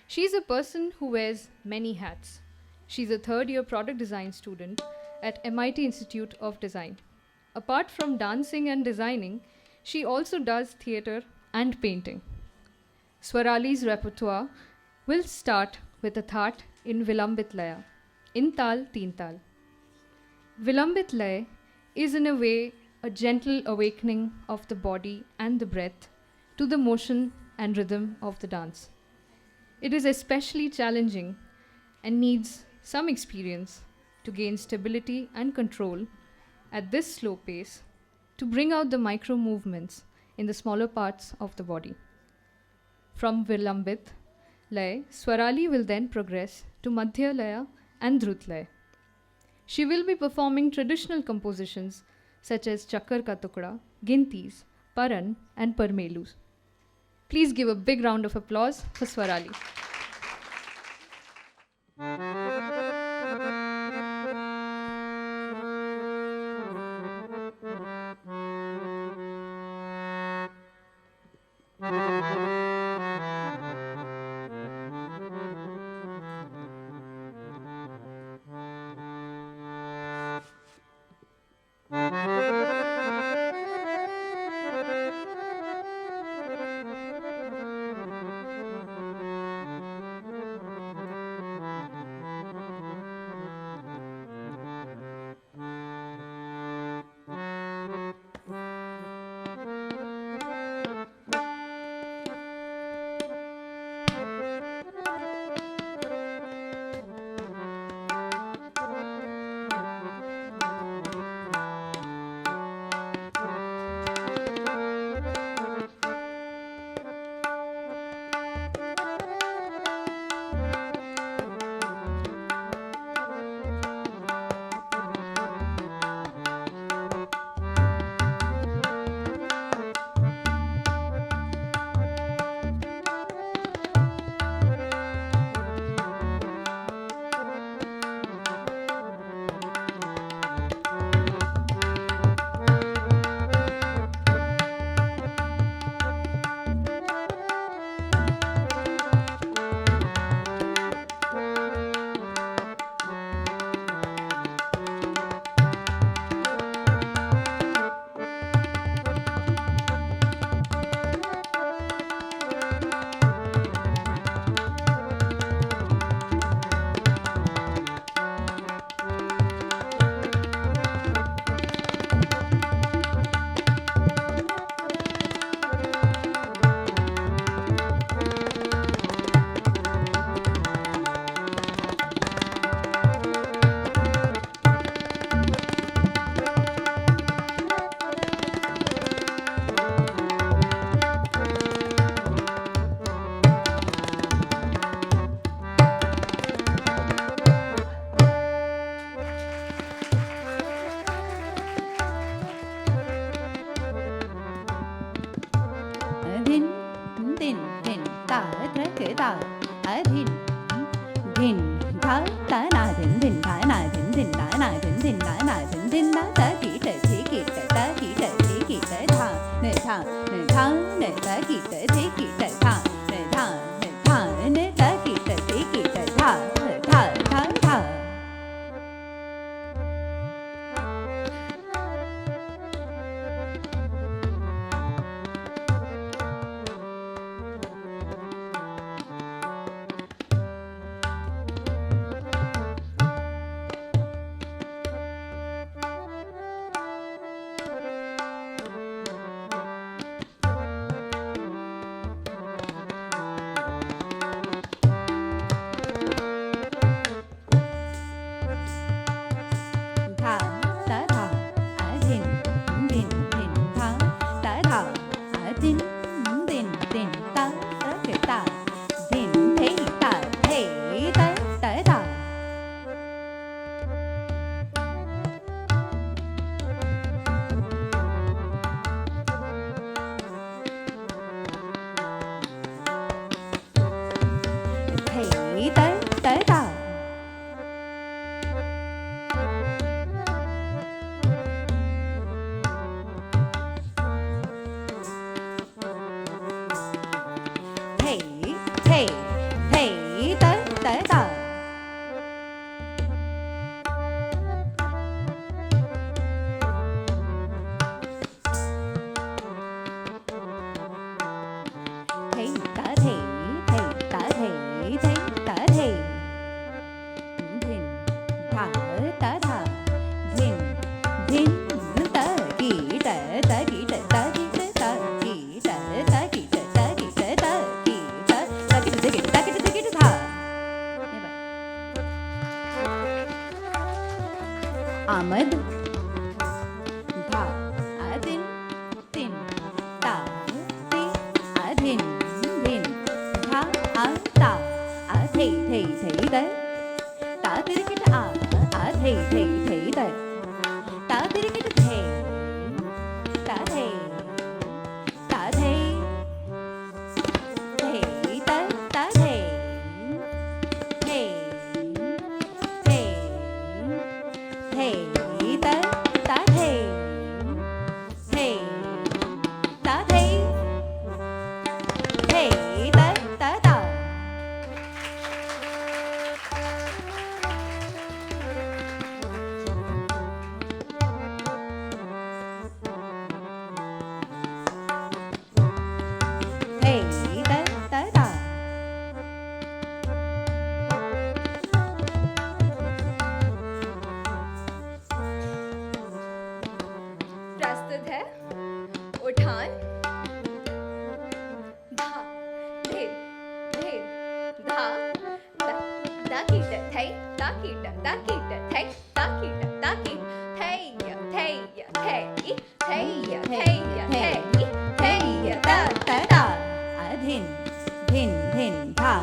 She's a person who wears many hats. She's a third-year product design student at MIT Institute of Design. Apart from dancing and designing, she also does theatre and painting. Swarali's repertoire will start with a thaat in Vilambit Laya, in Tal Teen Tal. Vilambit Lay is in a way a gentle awakening of the body and the breath to the motion and rhythm of the dance. It is especially challenging and needs some experience to gain stability and control at this slow pace to bring out the micro movements in the smaller parts of the body. From Vilambit Lay, Swarali will then progress to Madhya Laya and Drut Lay. She will be performing traditional compositions such as Chakkar Ka Tukda, Gintis, Paran and Parmelus. Please give a big round of applause for Swarali. Digit, takit, digit, tha. Ahmad, dha, adin, tin, ta, ti, adin, din, tha, ta, thei, thei, thei, da. Ta, digit, thei, thei, thei, da. Ta, digit, thei, ta, thei, ta, thei, thei, ta, ta, thei, thei, thei, thei, ta, ta, thei, thei, ta, thei, thei, ta, ta, ta. Thei, ta, ta, ta. प्रस्तुत है उठान धा धे धे धा दा दाकीट थै दाकीट दाकीट थै दाकीट दाकीट थैय थैय थै थैय थैय थै थैय ta ta ta adhin dhin dhin tha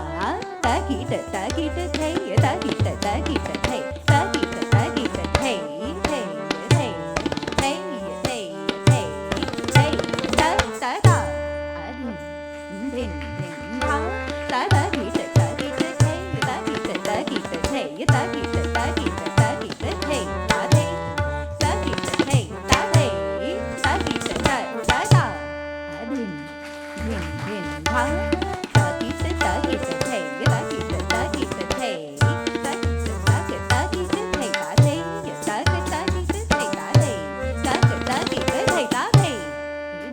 takit takit thei takit takit thei takit takit thei thei thei thei thei thei thei ta ta ta adhin dhin dhin tha takit takit thei takit takit thei takit takit takit thei ta thei takit thei ta thei takit ta ta ta adhin dhin dhin tha takit takit thei takit takit thei takit takit takit thei ta thei takit takit thei ta thei takit takit thei ta thei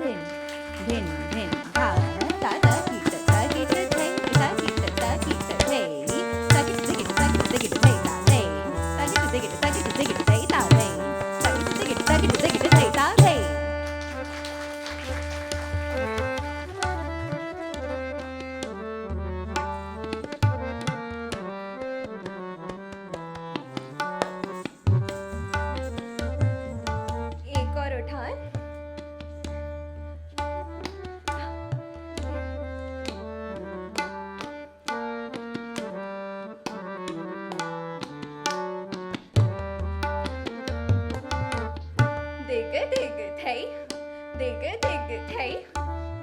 dhin dhin dhin tha ta takit takit thei takit takit thei takit takit takit thei ta thei takit takit takit thei ta thei takit takit takit thei ta thei. एक और उठान दिग दिग थै दिग दिग थै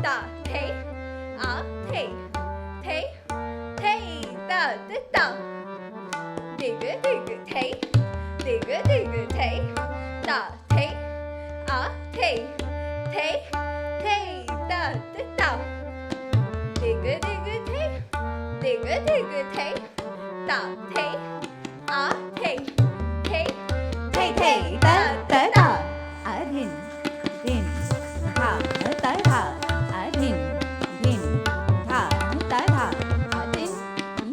ता थै आ थै थै थै ता ता दिग दिग थै दिग दिग थै ता थै आ थै थै थै ता ता दिग दिग थै दिग दिग थै ता थै आ थै थै Thei thei ta ta ta adhin dhin tha ta tha adhin dhin tha ta tha adhin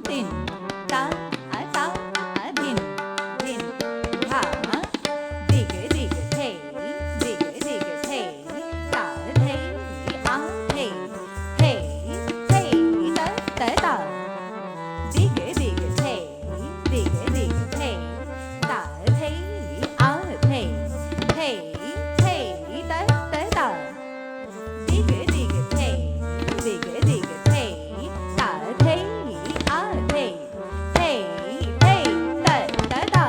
dhin ta ta adhin dhin tha dig dig thei dig dig thei ta thei a thei thei thei ta ta ta dig dig thei dig dig thei ta thei a thei thei thei ta ta ta dig dig thei dig dig thei ta thei a thei thei thei ta ta ta.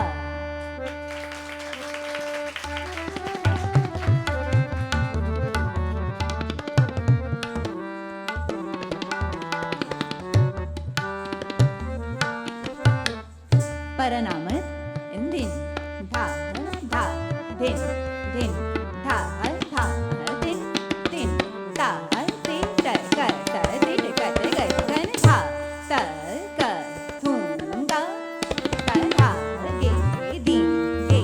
Paranamat din tha tha din din tha tha din din ta ti ta ka ta ti ka ta ka kan tha ta ka thum da ta tha ge din ge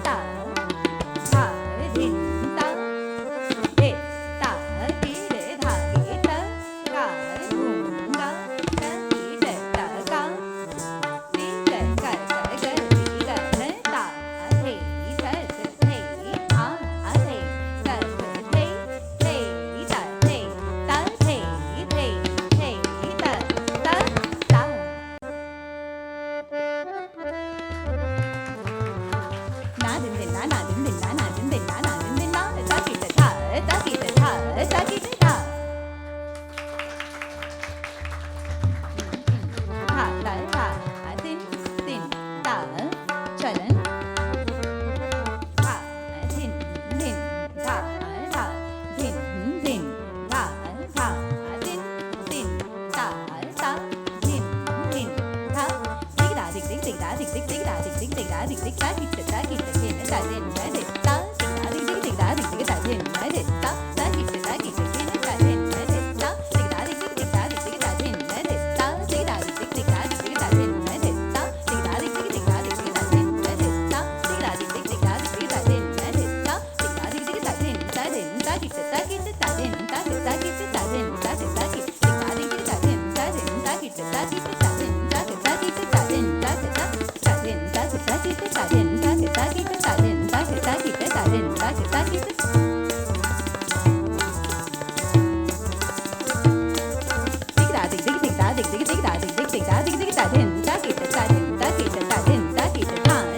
ta tha din ta de ta ti de tha ge ta ka thum da ta ti de ta ka ti de ka ta ka ti ka धा धा धा दिन दिन धा चलन धा दिन दिन धा धा दिन दिन धा धा दिन दिन धा धा दिन दिन धा dig da dig da dig dig dig da dig dig dig da dig dig da hit da hit da din da din da din da dig da dig da dig dig da din da din da hit da hit da din da din da din da dig da dig dig da dig dig da din da din da dig da dig dig da dig dig da din da din da dig da dig dig da dig dig da din da din da dig da dig dig da dig dig da din da din da dig da dig dig da din da din da hit da hit da din da din da hit da din da din da hit dig da dig dig da din da din da hit da hit da din da din da dig da hit da din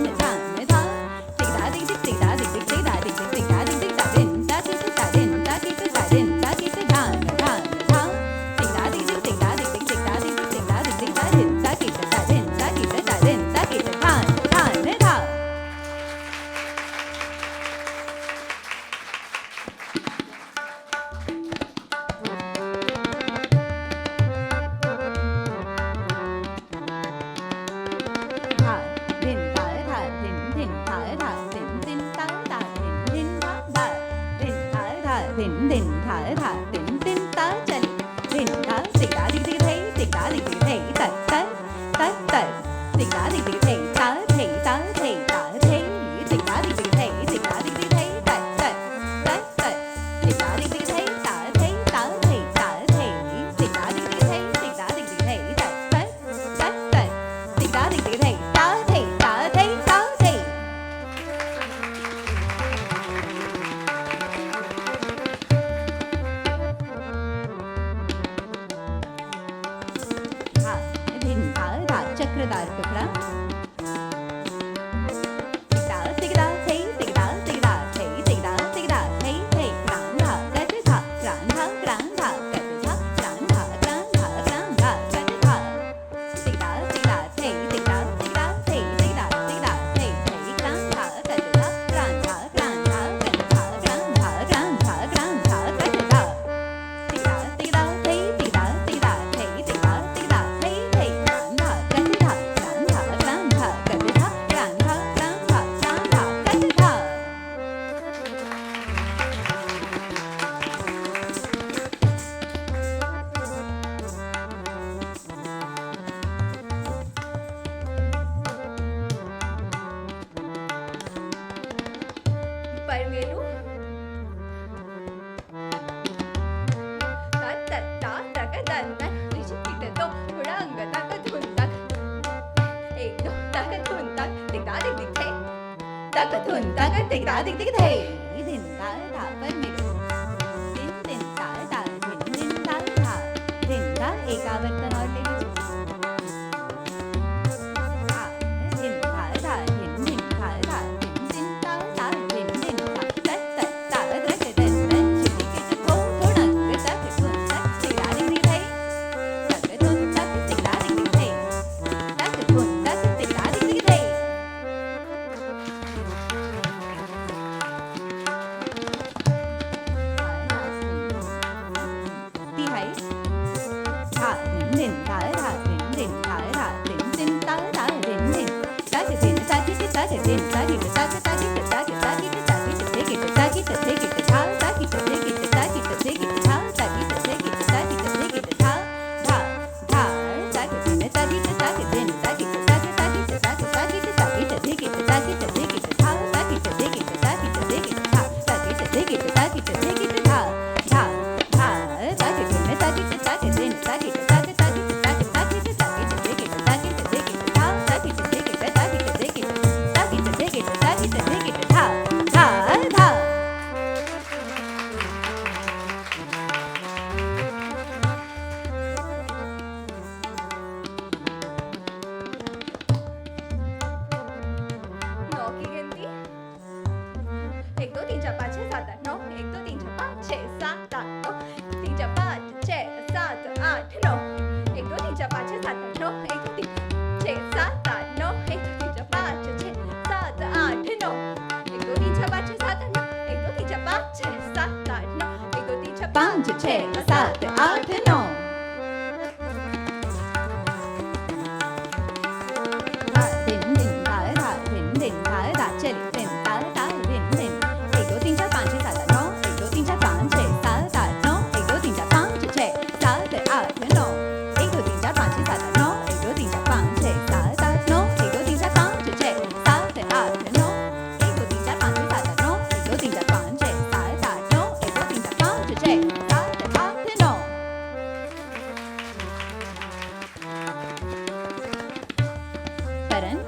Karan.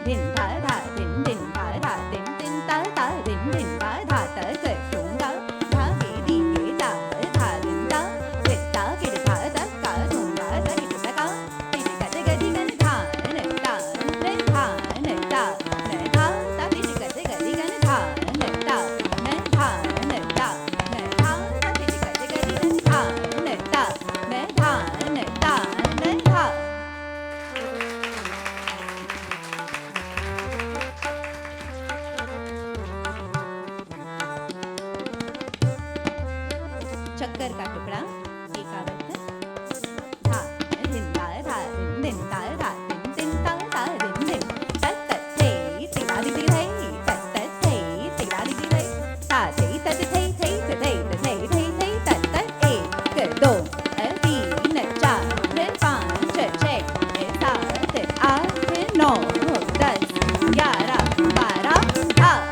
Din da da din din da da din din da da din din da da da da trung da da ge di ge da da din da ge da ge da da ka trung da da ge da ka di ga de ga di ga da ne da ne da ne da ne da da di ga de ga di ga da ne da ne da ne da ne da da di ga de ga di ga da ne da ne da ne da ne da. चक्कर का टुकड़ा एकावत धा दिन धा धा दिन धा धा दिन धा धा दिन तत तत थे तिला दी दी थे तत तत थे तिला दी दी थे ता थे तत थे थे थे थे थे थे तत तत एक दो तीन चार पाँच छः सात आठ नौ 10 11 12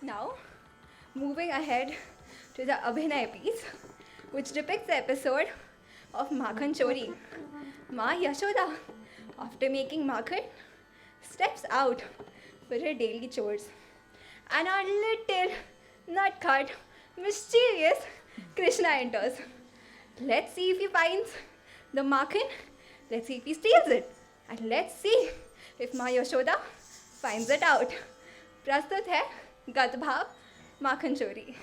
Now, moving ahead to the Abhinay piece, which depicts the episode of Makhan Chori. Ma Yashoda, after making Makhan, steps out for her daily chores. And our little, nut-cut, mischievous Krishna enters. Let's see if he finds the Makhan, let's see if he steals it, and let's see if Ma Yashoda finds it out. प्रस्तुत है गत भाव माखन चोरी.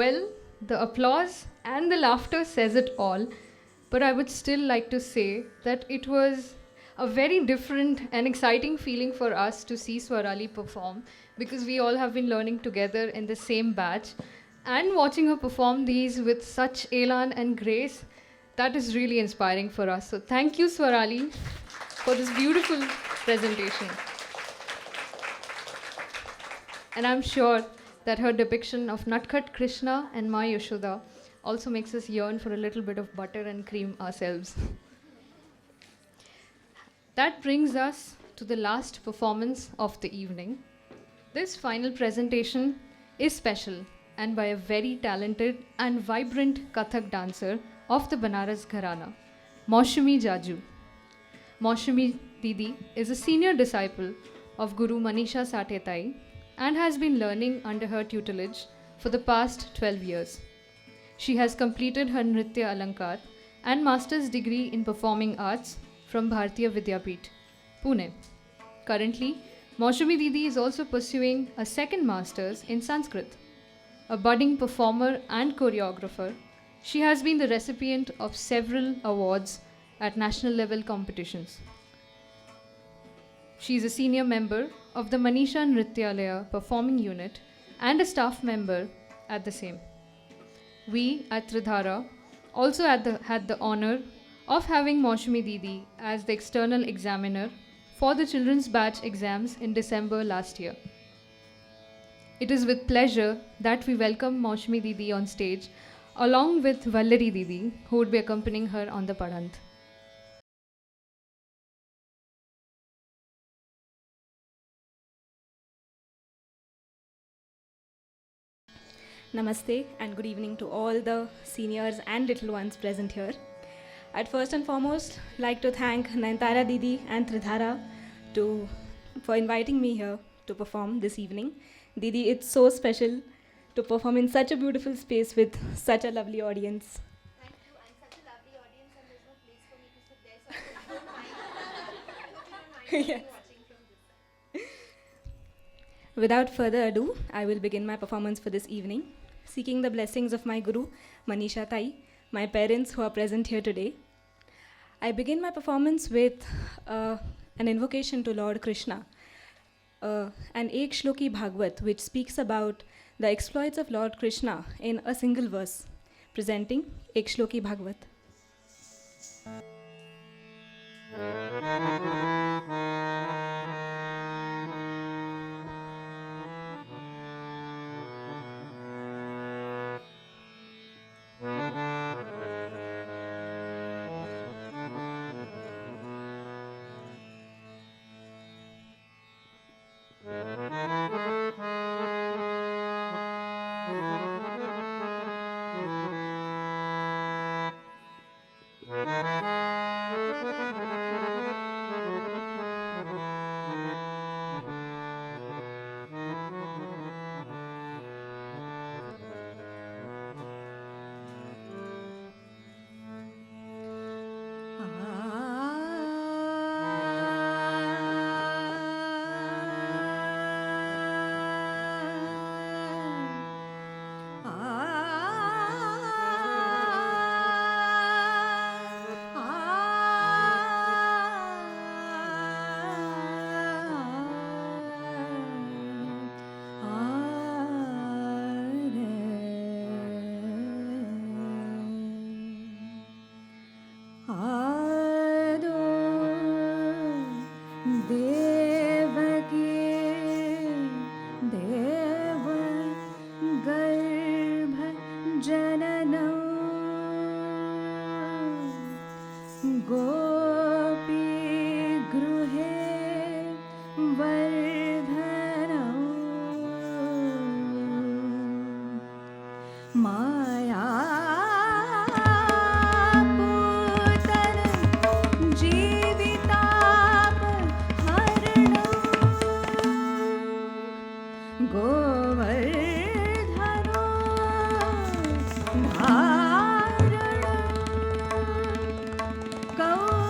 Well, the applause and the laughter says it all, but I would still like to say that it was a very different and exciting feeling for us to see Swarali perform, because we all have been learning together in the same batch, and watching her perform these with such elan and grace, that is really inspiring for us. So thank you, Swarali, for this beautiful presentation. And I'm sure that her depiction of Natkhat Krishna and Ma Yashoda also makes us yearn for a little bit of butter and cream ourselves. That brings us to the last performance of the evening. This final presentation is special and by a very talented and vibrant Kathak dancer of the Banaras Gharana, Moushami Jaju. Moushami Didi is a senior disciple of Guru Maneesha Sathe and has been learning under her tutelage for the past 12 years. She has completed her Nritya Alankar and master's degree in performing arts from Bharatiya Vidyapeeth, Pune. Currently, Moushami Didi is also pursuing a second master's in Sanskrit. A budding performer and choreographer, she has been the recipient of several awards at national level competitions. She is a senior member of the Maneesha Nrityalaya performing unit and a staff member at the same. We at Tridhaara also had the honor of having Moushami Didi as the external examiner for the children's batch exams in December last year. It is with pleasure that we welcome Moushami Didi on stage along with Vallari Didi, who would be accompanying her on the Padhant. Namaste and good evening to all the seniors and little ones present here. I'd first and foremost like to thank Nayantara Didi and Tridhaara for inviting me here to perform this evening. Didi, it's so special to perform in such a beautiful space with such a lovely audience. Thank you, and such a lovely audience, and there's no place for me to sit there, so I don't mind Yes. watching from this side. Without further ado, I will begin my performance for this evening, seeking the blessings of my Guru, Maneesha Tai, my parents who are present here today. I begin my performance with an invocation to Lord Krishna, an Ek Shloki Bhagavad, which speaks about the exploits of Lord Krishna in a single verse, presenting Ek Shloki Bhagavad. Go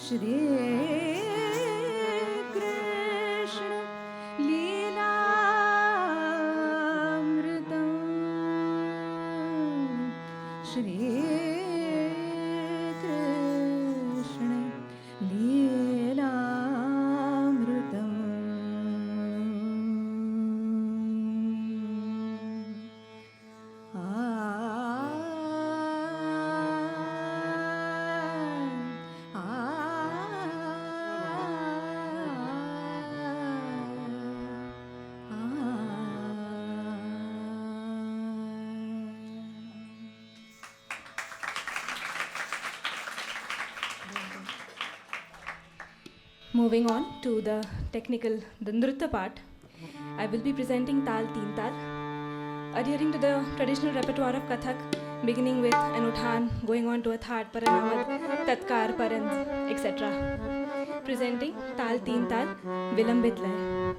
Shri Krishna Leelamritam Shri Krishna Leelamritam Moving on to the Nritta part, I will be presenting Tal Teen Tal, adhering to the traditional repertoire of Kathak, beginning with an Uthan, going on to a Thad, Paranamad, Tatkar, Parand, etc. Presenting Tal Teen Tal, Vilambit Lay.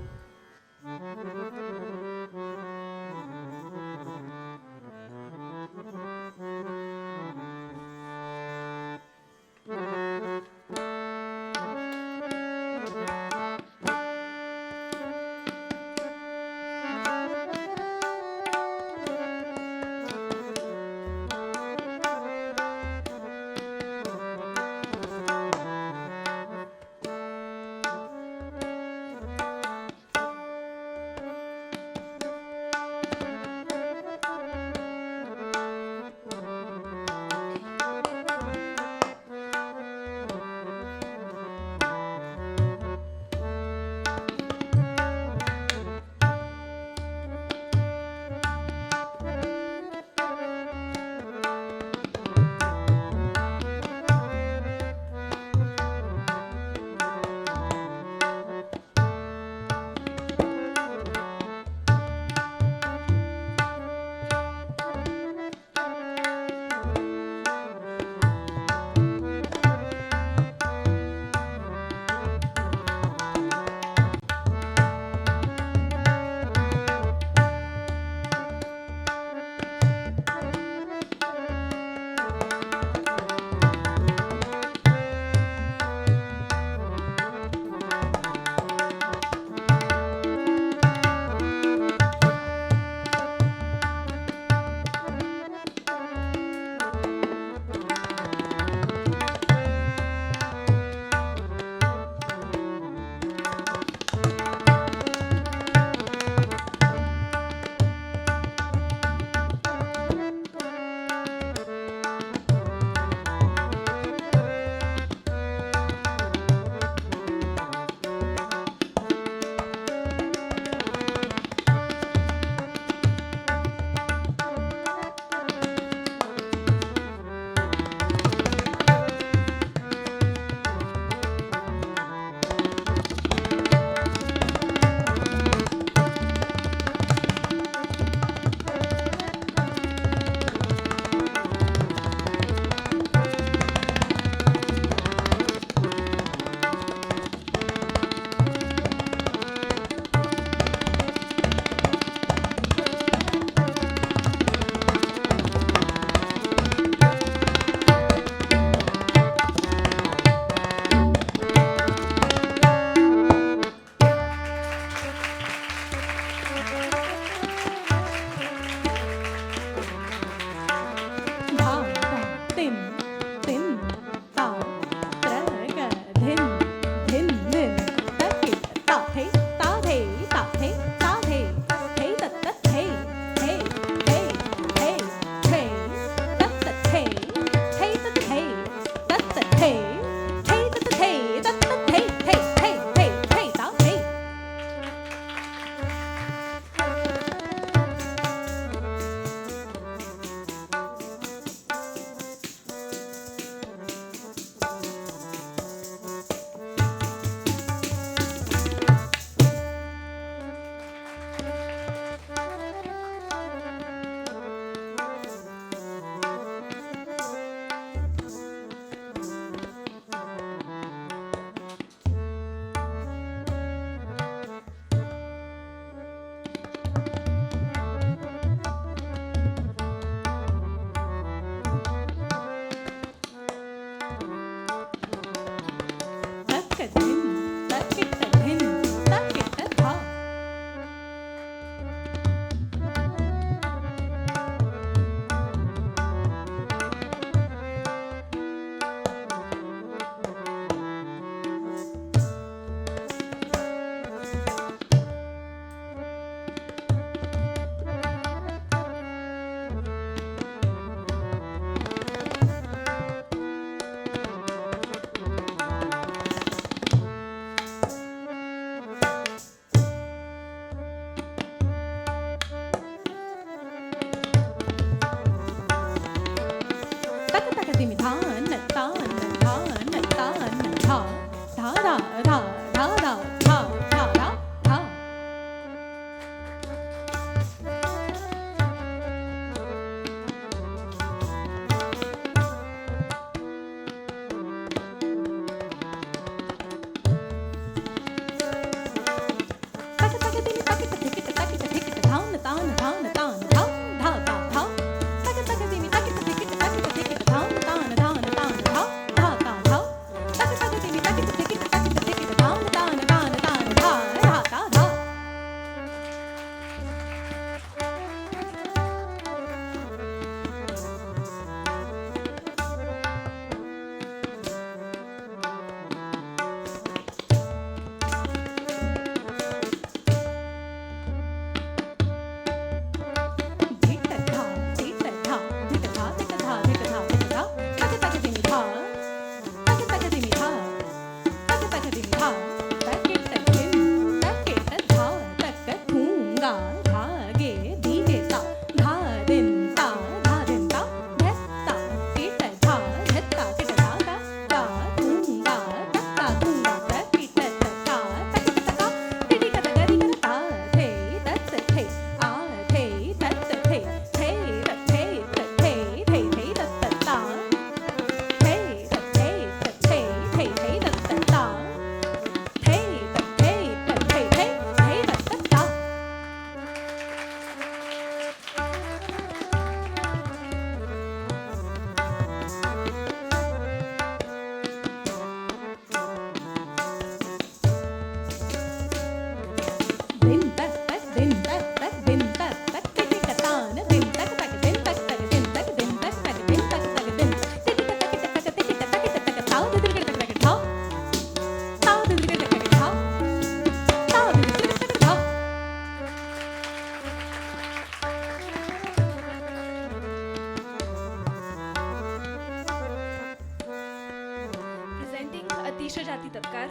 Tisha Jati Tatkar.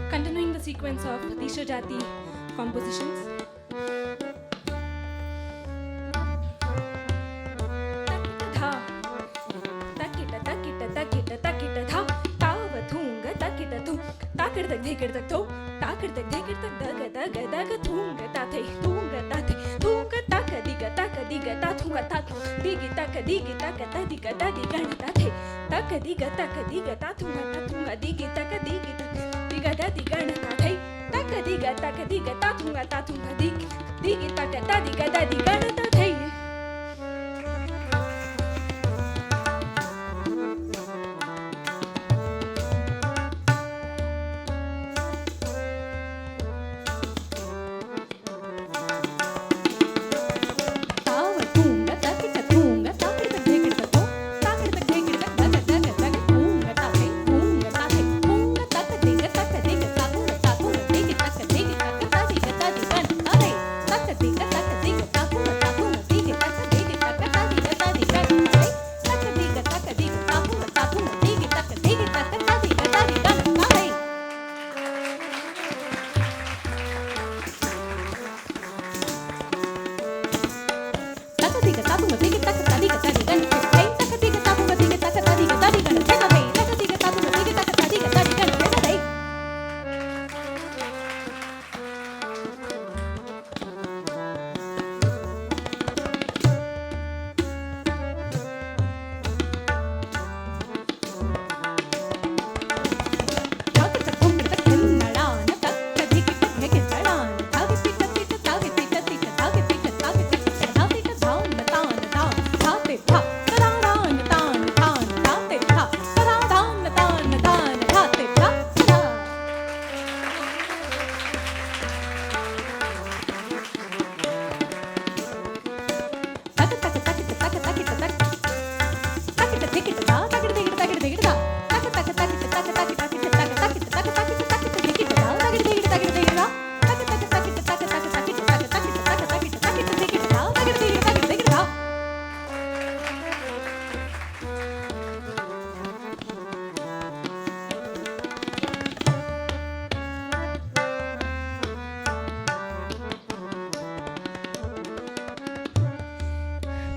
Continuing the sequence of Tisha Jati compositions. Takita takita takita takita takita tha tava thunga takita thu takir tak dhikir tak tho takir tak dhikir tak daga daga daga thunga tathe thunga tathe thunga taka diga ta thunga tak digi taka ta diga ta diga tathe taka diga ta thunga digi taka diga ta diga tathe taka diga ta thunga digi taka ta diga tathe.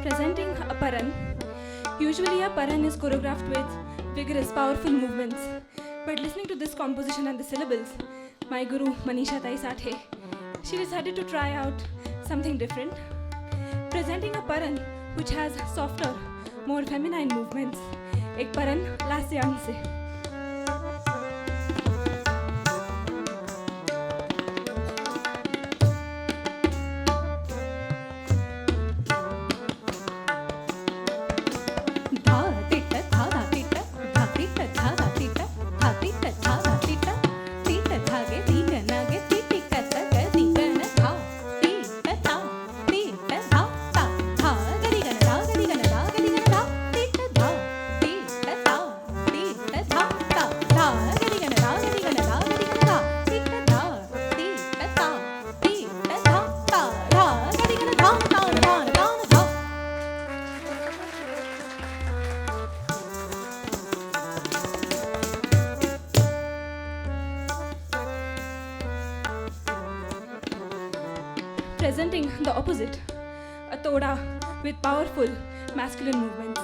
Presenting a paran. Usually a paran is choreographed with vigorous, powerful movements. But listening to this composition and the syllables, my guru Maneesha Sathe, she decided to try out something different, presenting a paran which has softer, more feminine movements. एक paran लास्यांग से. Presenting the opposite, a toda with powerful masculine movements.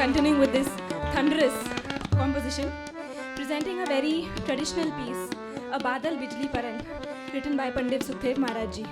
Continuing with this thunderous composition, presenting a very traditional piece, a Badal Bijli Paran, written by Pandit Sukhdev Maharaj ji.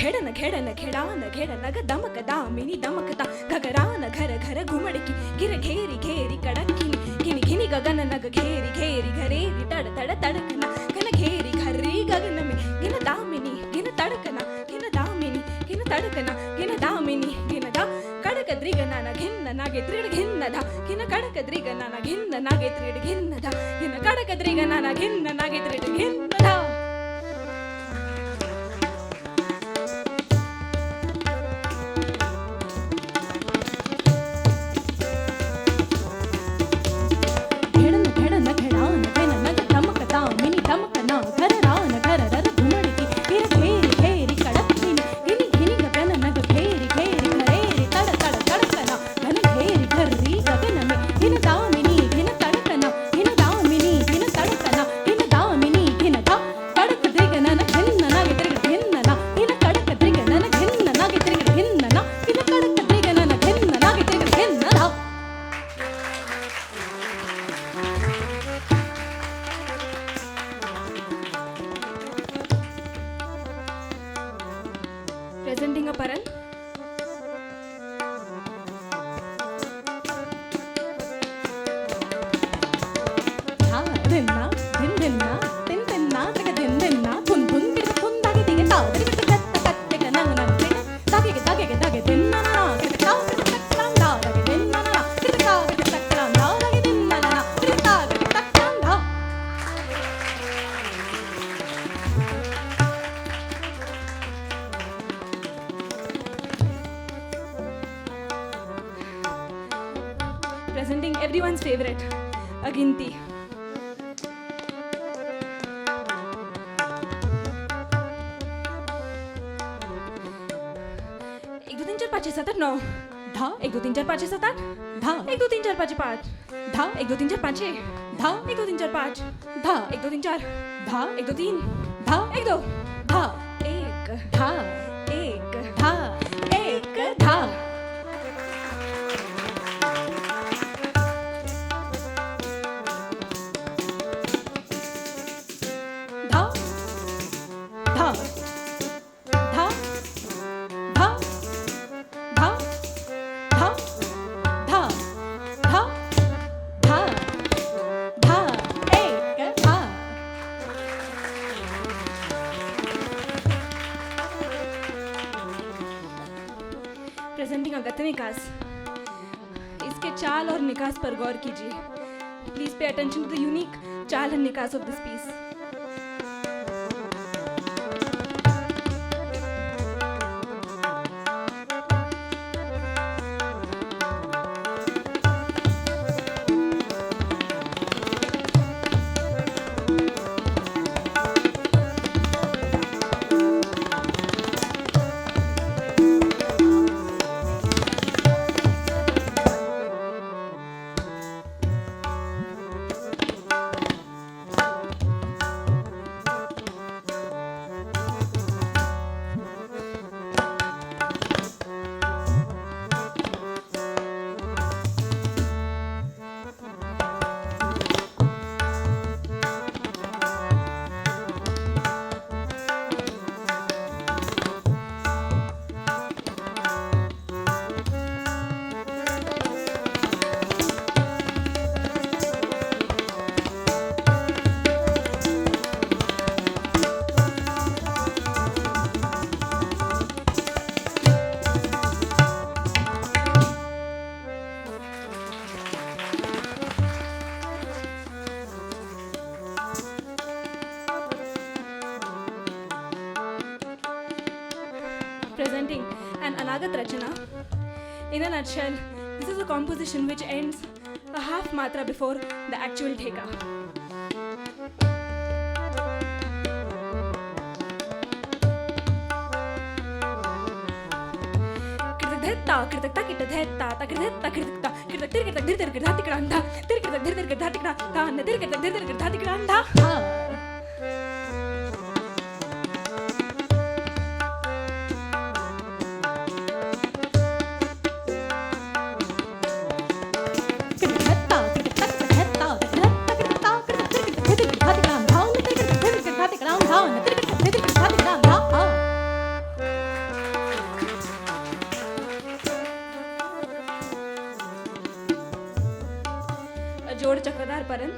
खेड़न खेड़न खेड़ान खेड़न ग दमक दामिनी दमकता घगरान घर घर घुमड़की गिर घेरी घेरी कड़की घिनी घिनी गगन नग घेरी घेरी घरेरी तड़ तड़ तड़कना घन घेरी घर्री गगन में घिन दामिनी घिन तड़कना घिन दामिनी घिन तड़कना घिन दामिनी घिन दा कड़क द्रिगना न घिन्न नागे त्रिड घिन्न धा घिन कड़क द्रिगना न घिन्न नागे त्रिड घिन्न धा घिन कड़क द्रिगना न घिन्न नागे त्रिड घिन्न धा. Presenting a paran. Dinna presenting everyone's favorite, Aginti. एक दो तीन चार पाँच छः सात आठ नौ धा एक दो तीन चार पाँच छः सात आठ धा एक दो तीन चार पाँच पाँच धा एक दो तीन चार पाँच छः धा एक दो तीन चार पाँच धा एक दो तीन चार धा एक दो तीन धा एक दो धा एक धा एक धा एक धा प्रेजेंटिंग अगत्य निकास. इसके चाल और निकास पर गौर कीजिए. Please pay attention to the unique चाल एंड निकास of this piece. Presenting an Anagat Rachana. In a nutshell, this is a composition which ends a half matra before the actual theka. Kritakta kritakta kitadhetta takridhetta kritakta kritaktir kritakdir kritaktikranda tir kritakdir kritaktikranda nadir kritakdir kritaktikranda. जोड़ चक्रधार परन.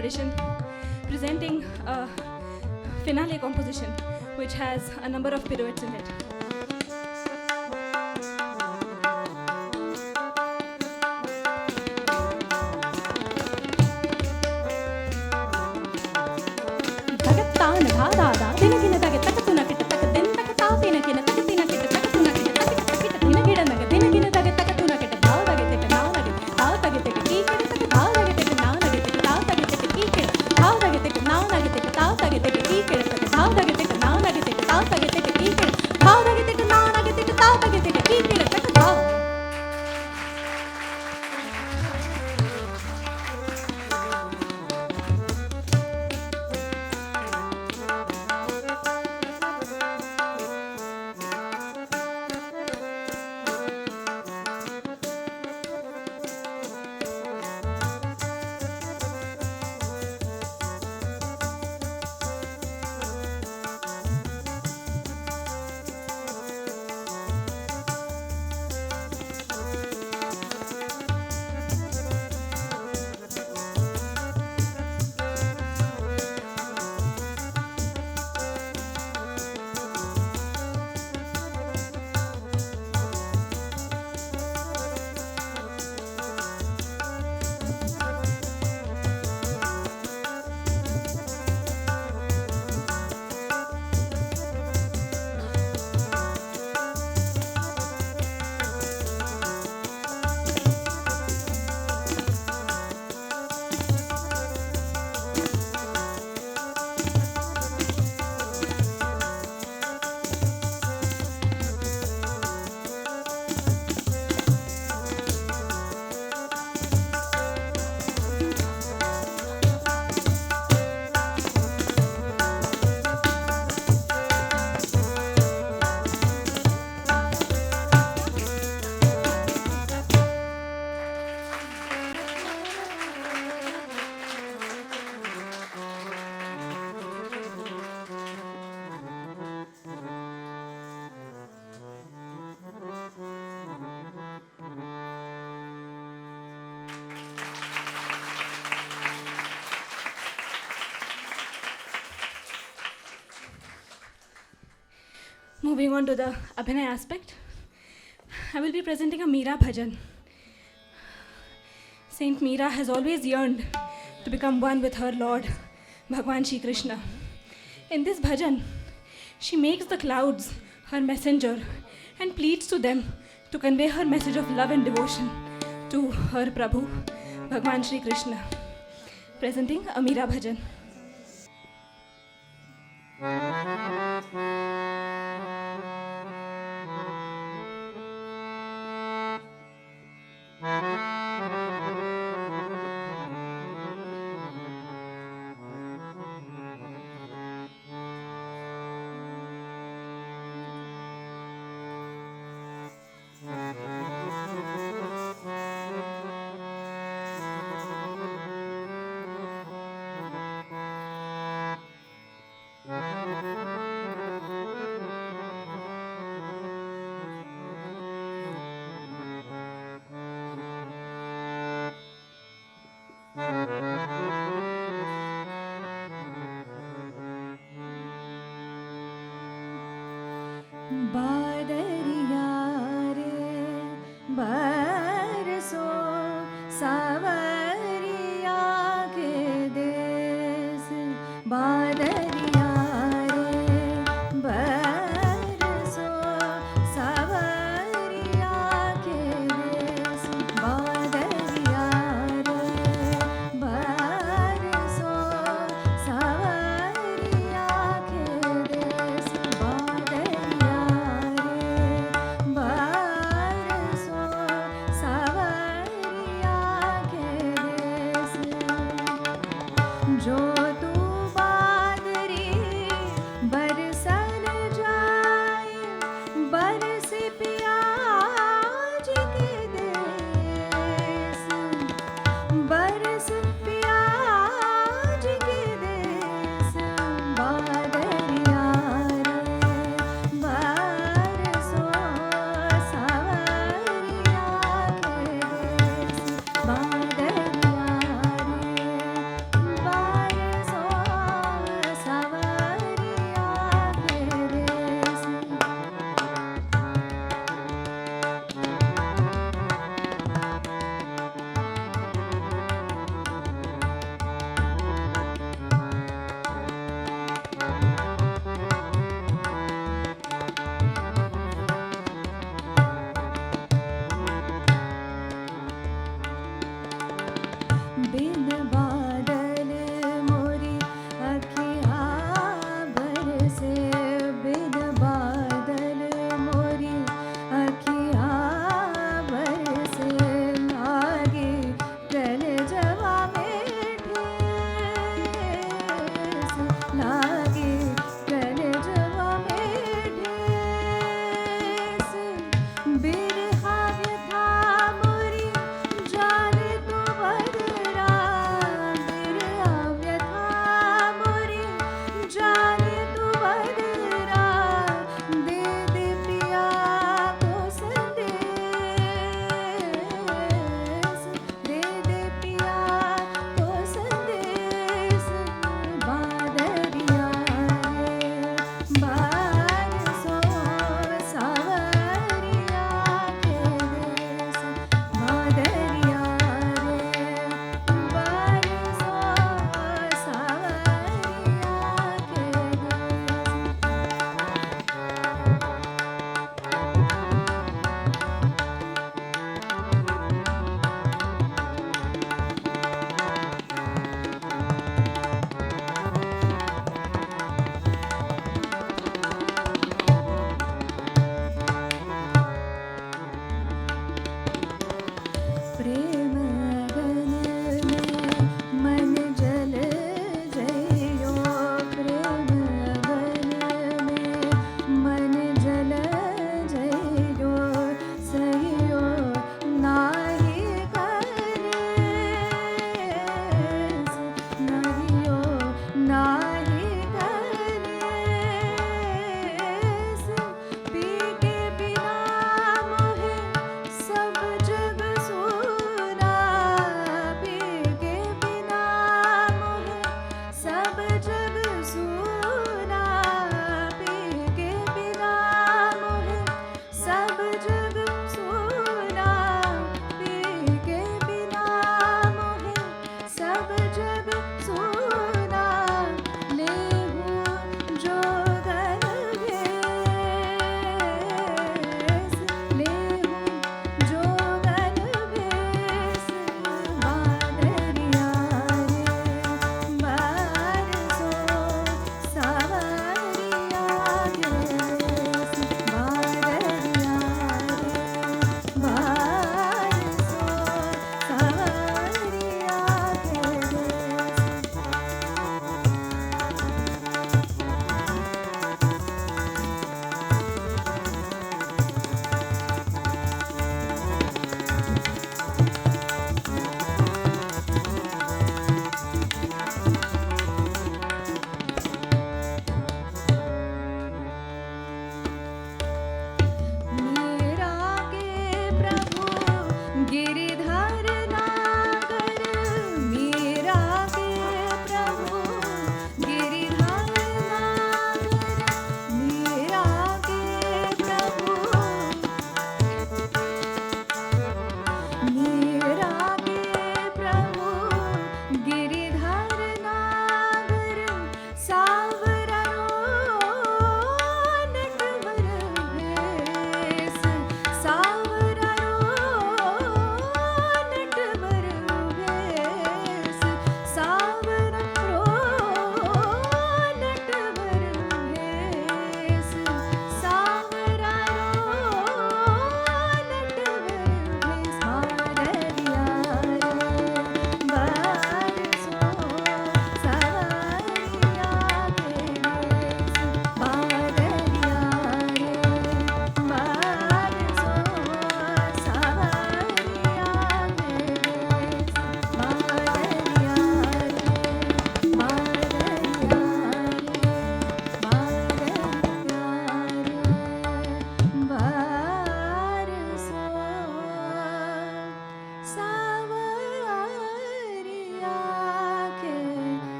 tradition, presenting a finale composition which has a number of pirouettes in it. Moving on to the Abhinay aspect, I will be presenting a Meera bhajan. Saint Meera has always yearned to become one with her Lord, Bhagwan Shri Krishna. In this bhajan, she makes the clouds her messenger and pleads to them to convey her message of love and devotion to her Prabhu, Bhagwan Shri Krishna. Presenting a Meera bhajan.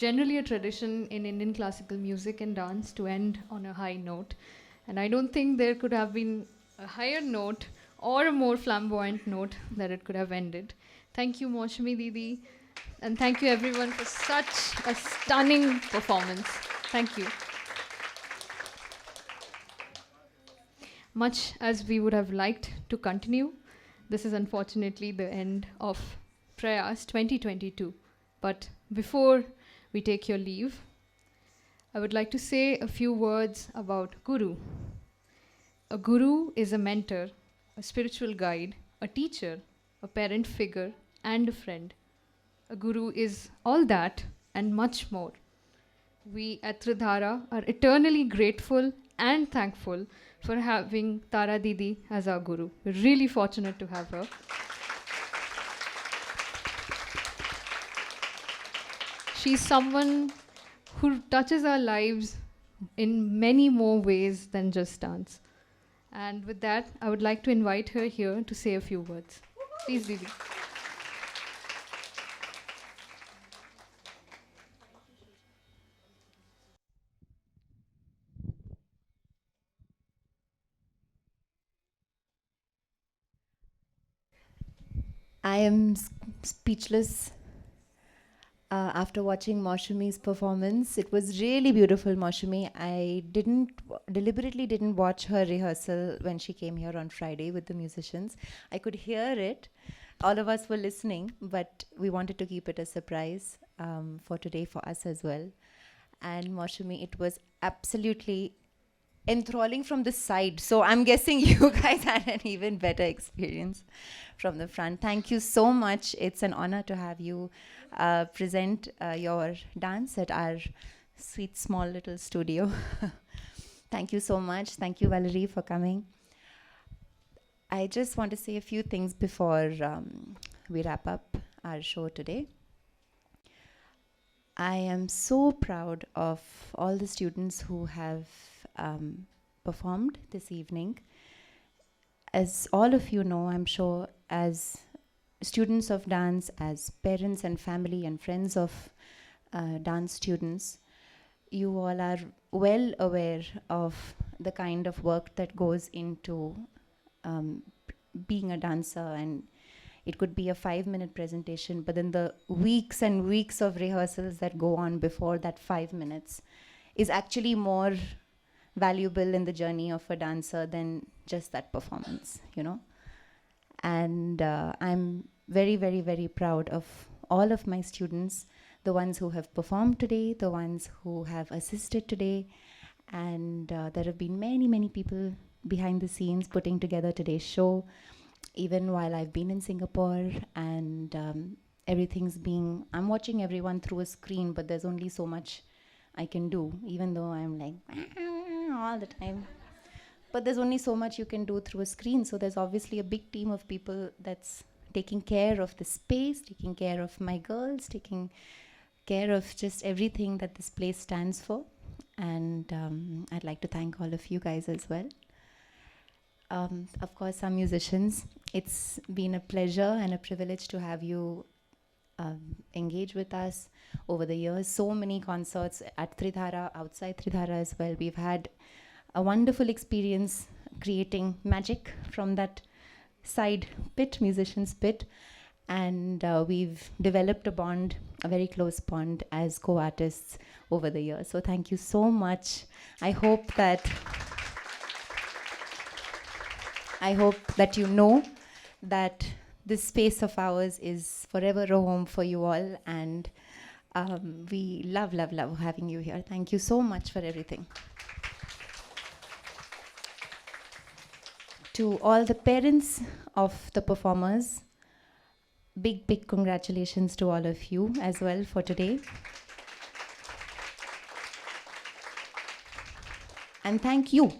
generally a tradition in Indian classical music and dance to end on a high note. And I don't think there could have been a higher note or a more flamboyant note that it could have ended. Thank you, Moushami Didi. And thank you, everyone, for such a stunning performance. Thank you. Much as we would have liked to continue, this is unfortunately the end of Prayaas 2022. But before we take your leave, I would like to say a few words about Guru. A Guru is a mentor, a spiritual guide, a teacher, a parent figure, and a friend. A Guru is all that and much more. We at Tridhaara are eternally grateful and thankful for having Tara Didi as our Guru. We're really fortunate to have her. She's someone who touches our lives in many more ways than just dance. And with that, I would like to invite her here to say a few words. Please, Didi. I am speechless after watching Moushami's performance. It was really beautiful, Moushami. I deliberately didn't watch her rehearsal when she came here on Friday with the musicians. I could hear it. All of us were listening, but we wanted to keep it a surprise for today for us as well. And Moushami, it was absolutely enthralling from the side. So I'm guessing you guys had an even better experience from the front. Thank you so much. It's an honor to have you present your dance at our sweet small little studio. Thank you so much. Thank you, Valerie, for coming. I just want to say a few things before we wrap up our show today. I am so proud of all the students who have performed this evening. As all of you know, I'm sure, as students of dance, as parents and family and friends of dance students, you all are well aware of the kind of work that goes into being a dancer. And it could be a 5-minute presentation, but then the weeks and weeks of rehearsals that go on before that 5 minutes is actually more valuable in the journey of a dancer than just that performance, you know. And I'm very, very, very proud of all of my students, the ones who have performed today, the ones who have assisted today, and there have been many, many people behind the scenes putting together today's show, even while I've been in Singapore, and I'm watching everyone through a screen, but there's only so much I can do, even though I'm like all the time. But there's only so much you can do through a screen, so there's obviously a big team of people that's taking care of the space, taking care of my girls, taking care of just everything that this place stands for. And I'd like to thank all of you guys as well. Of course, our musicians. It's been a pleasure and a privilege to have you engage with us over the years. So many concerts at Tridhaara, outside Tridhaara as well. We've had a wonderful experience creating magic from that side pit, musicians pit. And we've developed a bond, a very close bond as co-artists over the years. So thank you so much. I hope that you know that this space of ours is forever a home for you all, and we love, love, love having you here. Thank you so much for everything. To all the parents of the performers, big, big congratulations to all of you as well for today. And thank you.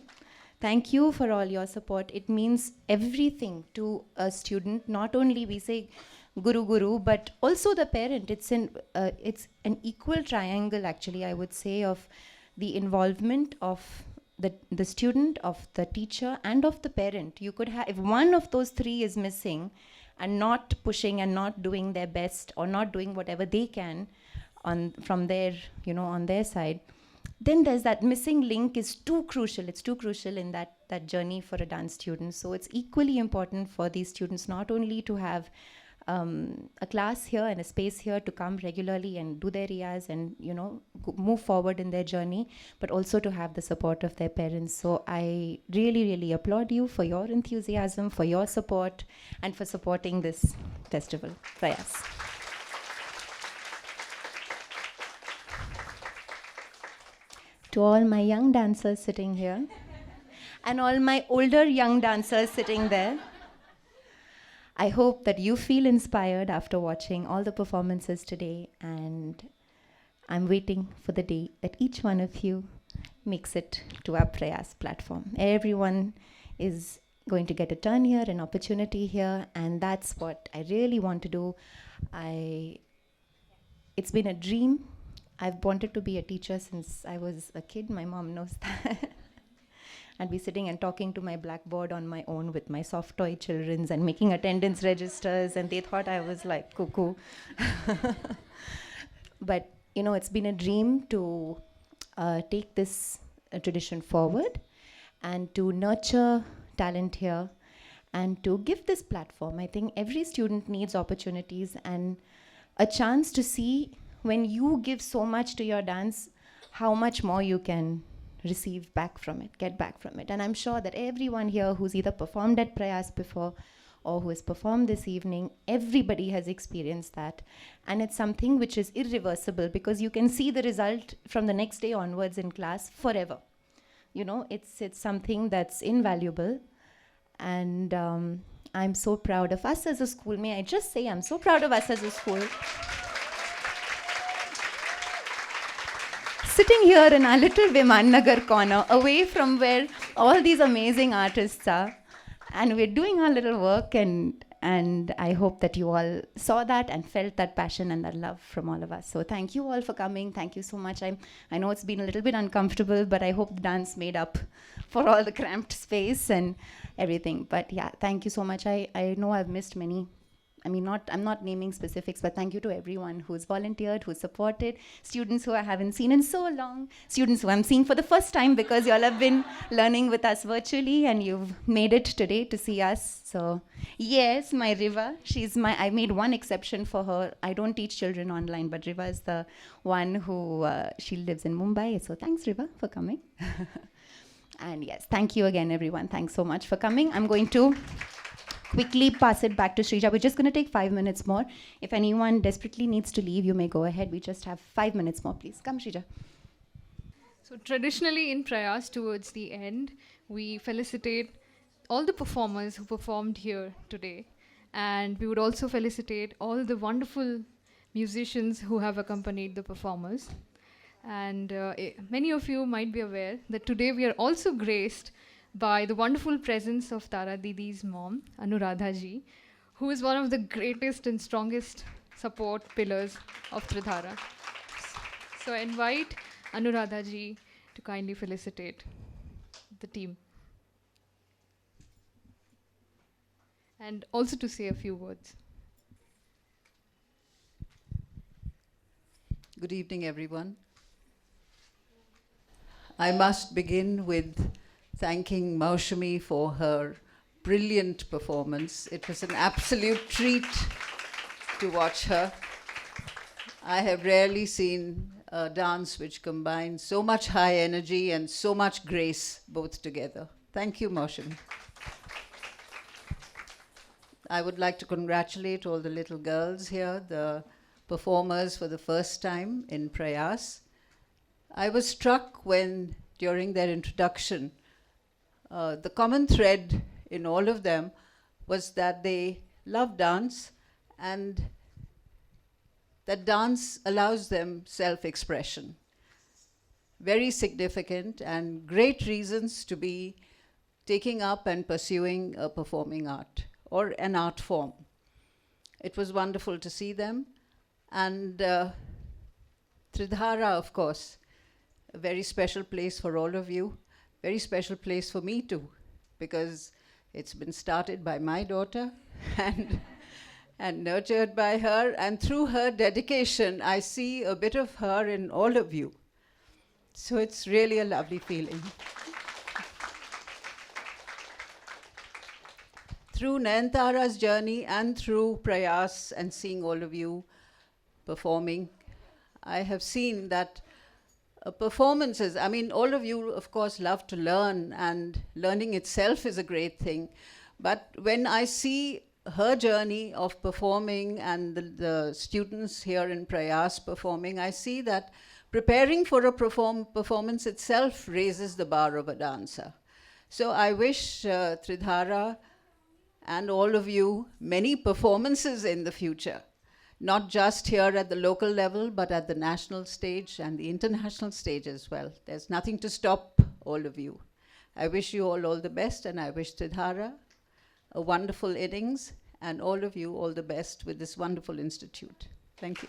Thank you for all your support. It means everything to a student. Not only we say Guru Guru, but also the parent. It's an equal triangle, actually, I would say, of the involvement of the student, of the teacher, and of the parent. You could have, if one of those three is missing and not pushing and not doing their best or not doing whatever they can, from their, on their side, then there's that missing link is too crucial. It's too crucial in that journey for a dance student. So it's equally important for these students not only to have a class here and a space here to come regularly and do their riyaz and move forward in their journey, but also to have the support of their parents. So I really, really applaud you for your enthusiasm, for your support, and for supporting this festival. Prayaas. To all my young dancers sitting here, and all my older young dancers sitting there, I hope that you feel inspired after watching all the performances today, and I'm waiting for the day that each one of you makes it to our Prayaas platform. Everyone is going to get a turn here, an opportunity here, and that's what I really want to do. It's been a dream. I've wanted to be a teacher since I was a kid. My mom knows that. I'd be sitting and talking to my blackboard on my own with my soft toy childrens and making attendance registers, and they thought I was like cuckoo. But, it's been a dream to take this tradition forward and to nurture talent here and to give this platform. I think every student needs opportunities and a chance to see when you give so much to your dance, how much more you can receive back from it, get back from it. And I'm sure that everyone here who's either performed at Prayaas before or who has performed this evening, everybody has experienced that. And it's something which is irreversible because you can see the result from the next day onwards in class forever. It's something that's invaluable. And I'm so proud of us as a school. May I just say, I'm so proud of us as a school. Sitting here in our little Viman Nagar corner, away from where all these amazing artists are, and we're doing our little work, and I hope that you all saw that and felt that passion and that love from all of us. So thank you all for coming. Thank you so much. I know it's been a little bit uncomfortable, but I hope the dance made up for all the cramped space and everything. But yeah, thank you so much. I know I've missed many. I'm not naming specifics, but thank you to everyone who's volunteered, who's supported, students who I haven't seen in so long, students who I'm seeing for the first time because you all have been learning with us virtually and you've made it today to see us. So yes, my Riva, I made one exception for her. I don't teach children online, but Riva is the one who, she lives in Mumbai. So thanks, Riva, for coming. And yes, thank you again, everyone. Thanks so much for coming. I'm going to quickly pass it back to Shrija. We're just going to take 5 minutes more. If anyone desperately needs to leave, you may go ahead. We just have 5 minutes more, please. Come, Shrija. So traditionally in Prayaas, towards the end, we felicitate all the performers who performed here today. And we would also felicitate all the wonderful musicians who have accompanied the performers. And many of you might be aware that today we are also graced by the wonderful presence of Tara Didi's mom, Anuradha ji, who is one of the greatest and strongest support pillars of Tridhaara. So I invite Anuradha ji to kindly felicitate the team. And also to say a few words. Good evening, everyone. I must begin with thanking Moushami for her brilliant performance. It was an absolute treat to watch her. I have rarely seen a dance which combines so much high energy and so much grace both together. Thank you, Moushami. I would like to congratulate all the little girls here, the performers for the first time in Prayaas. I was struck when, during their introduction, the common thread in all of them was that they love dance and that dance allows them self-expression. Very significant and great reasons to be taking up and pursuing a performing art or an art form. It was wonderful to see them. And Tridhaara, of course, a very special place for all of you. Very special place for me too, because it's been started by my daughter and nurtured by her. And through her dedication, I see a bit of her in all of you. So it's really a lovely feeling. Through Nayantara's journey and through Prayaas and seeing all of you performing, I have seen that performances, I mean, all of you, of course, love to learn, and learning itself is a great thing. But when I see her journey of performing and the students here in Prayaas performing, I see that preparing for a performance itself raises the bar of a dancer. So I wish Tridhaara and all of you many performances in the future, not just here at the local level, but at the national stage and the international stage as well. There's nothing to stop all of you. I wish you all the best, and I wish Tridhaara a wonderful innings, and all of you all the best with this wonderful institute. Thank you.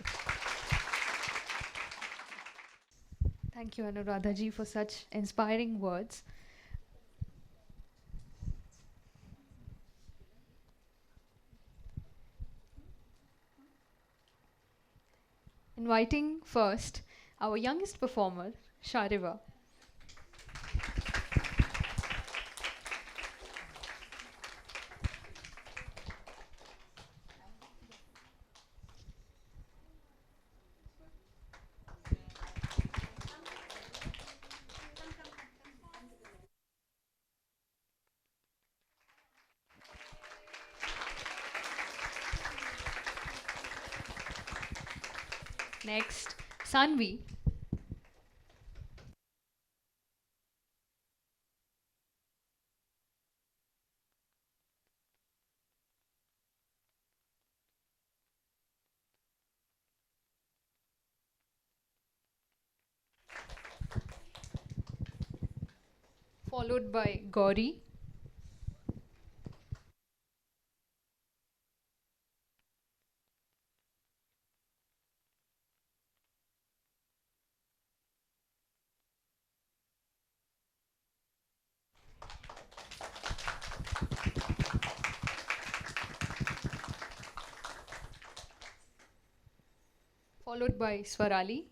Thank you, Anuradha ji, for such inspiring words. Inviting first our youngest performer, Shariva. Next, Saanvi. Followed by Gauri. Followed by Swarali.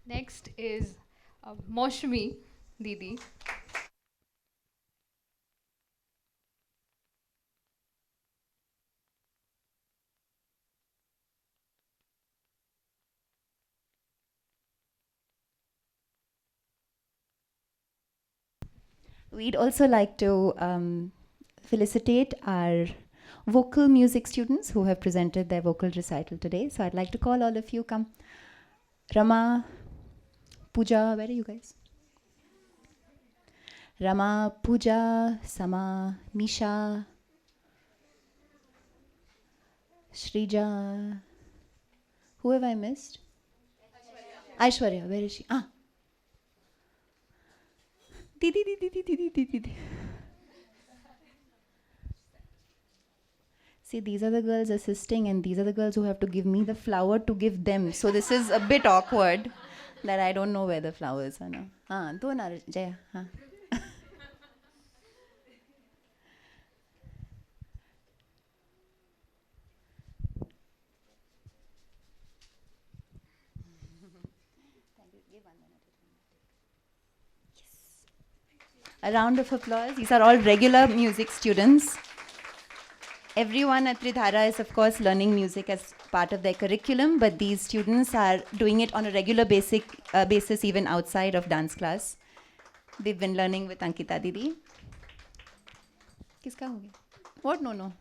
Next is Moushami Didi. We'd also like to felicitate our vocal music students who have presented their vocal recital today. So I'd like to call all of you, come. Rama, Pooja, where are you guys? Rama, Pooja, Sama, Misha, Shrija. Who have I missed? Aishwarya, where is she? Ah. Didi, didi, didi, didi, didi. See, these are the girls assisting, and these are the girls who have to give me the flower to give them. So this is a bit awkward that I don't know where the flowers are now. Do Jaya. A round of applause. These are all regular music students. Everyone at Tridhaara is, of course, learning music as part of their curriculum, but these students are doing it on a regular basis even outside of dance class. They've been learning with Ankita Didi. Kiska ho gaya? What? No.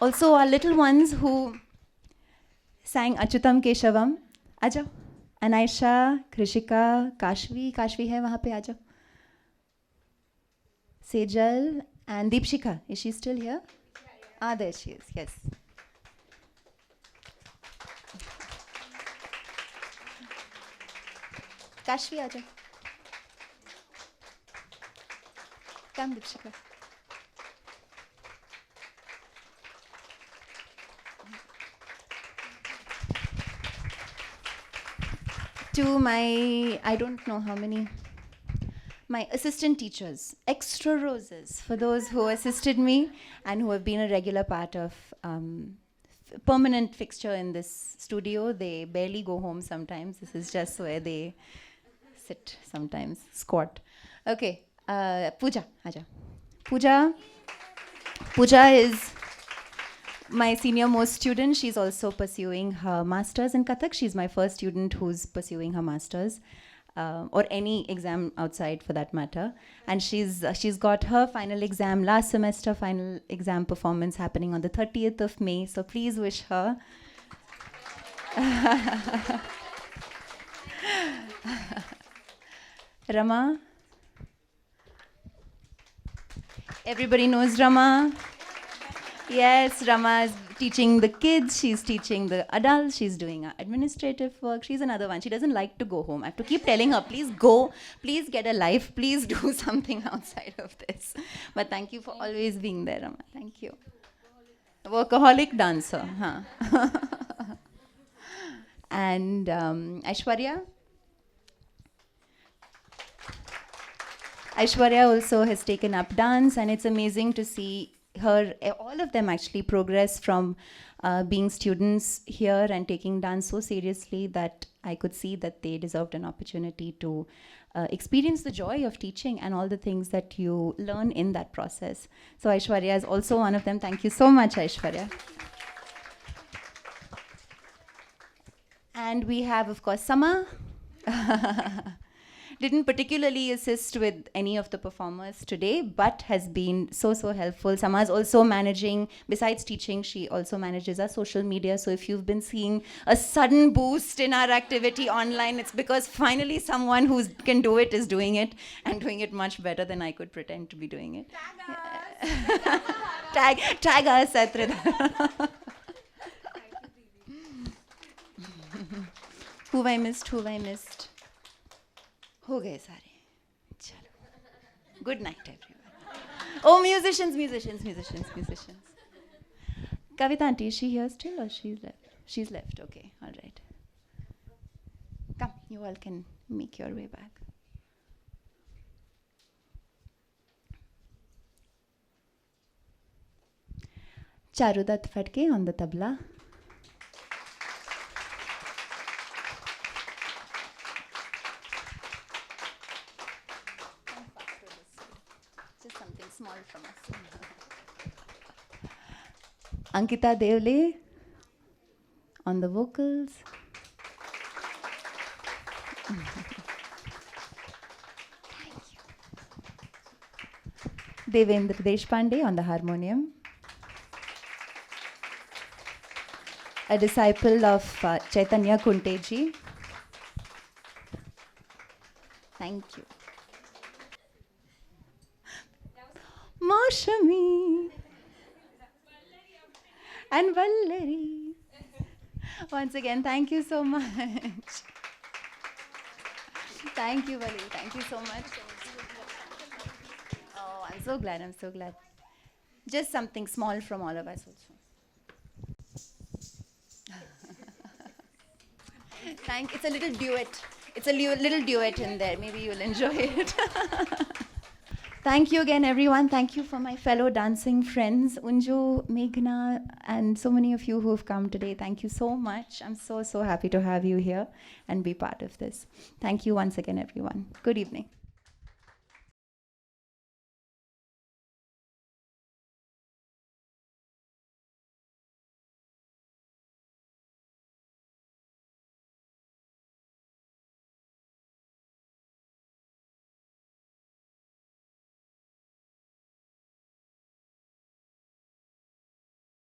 Also, our little ones who sang Achyutam Keshavam. Aajao. Anaisha, Krishika, Kashvi. Kashvi hai wahan pe, aajao. Sejal and Deepshika. Is she still here? Ah, there she is, yes. Kashvi, aajao. Come, Deepshika. To my, I don't know how many, my assistant teachers, extra roses for those who assisted me and who have been a regular part of permanent fixture in this studio. They barely go home sometimes. This is just where they sit sometimes, squat. Okay, Pooja, aja. Pooja is my senior most student. She's also pursuing her masters in Kathak. She's my first student who's pursuing her masters, or any exam outside for that matter. And she's got her final exam, last semester final exam performance happening on the 30th of May. So please wish her. Rama. Everybody knows Rama. Yes, Rama is teaching the kids, she's teaching the adults, she's doing administrative work. She's another one. She doesn't like to go home. I have to keep telling her, please go, please get a life, please do something outside of this. But thank you for always being there, Rama. Thank you. Workaholic dancer, huh? And Aishwarya. Aishwarya also has taken up dance, and it's amazing to see her, all of them actually progress from being students here and taking dance so seriously that I could see that they deserved an opportunity to experience the joy of teaching and all the things that you learn in that process. So Aishwarya is also one of them. Thank you so much, Aishwarya. And we have, of course, Sama. Didn't particularly assist with any of the performers today, but has been so helpful. Sama's also managing, besides teaching, she also manages our social media. So if you've been seeing a sudden boost in our activity online, it's because finally someone who can do it is doing it, and doing it much better than I could pretend to be doing it. Tag us at Tridhaara. Who I missed? हो गए सारे चलो good night everyone. Oh, musicians. Kavita auntie, is she here still or she's left? Okay, all right, come, you all can make your way back. Charudutta Phadke on the tabla. Small from us. Ankita Deole on the vocals. Devendra Deshpande on the harmonium. A disciple of Chaitanya Kunteji. Thank you. Moushami and Vallari. Once again, thank you so much. Thank you, Vali. Thank you so much. Oh, I'm so glad. Just something small from all of us also. It's a little duet. It's a little duet in there. Maybe you'll enjoy it. Thank you again, everyone. Thank you for my fellow dancing friends, Unju, Meghna, and so many of you who have come today. Thank you so much. I'm so happy to have you here and be part of this. Thank you once again, everyone. Good evening.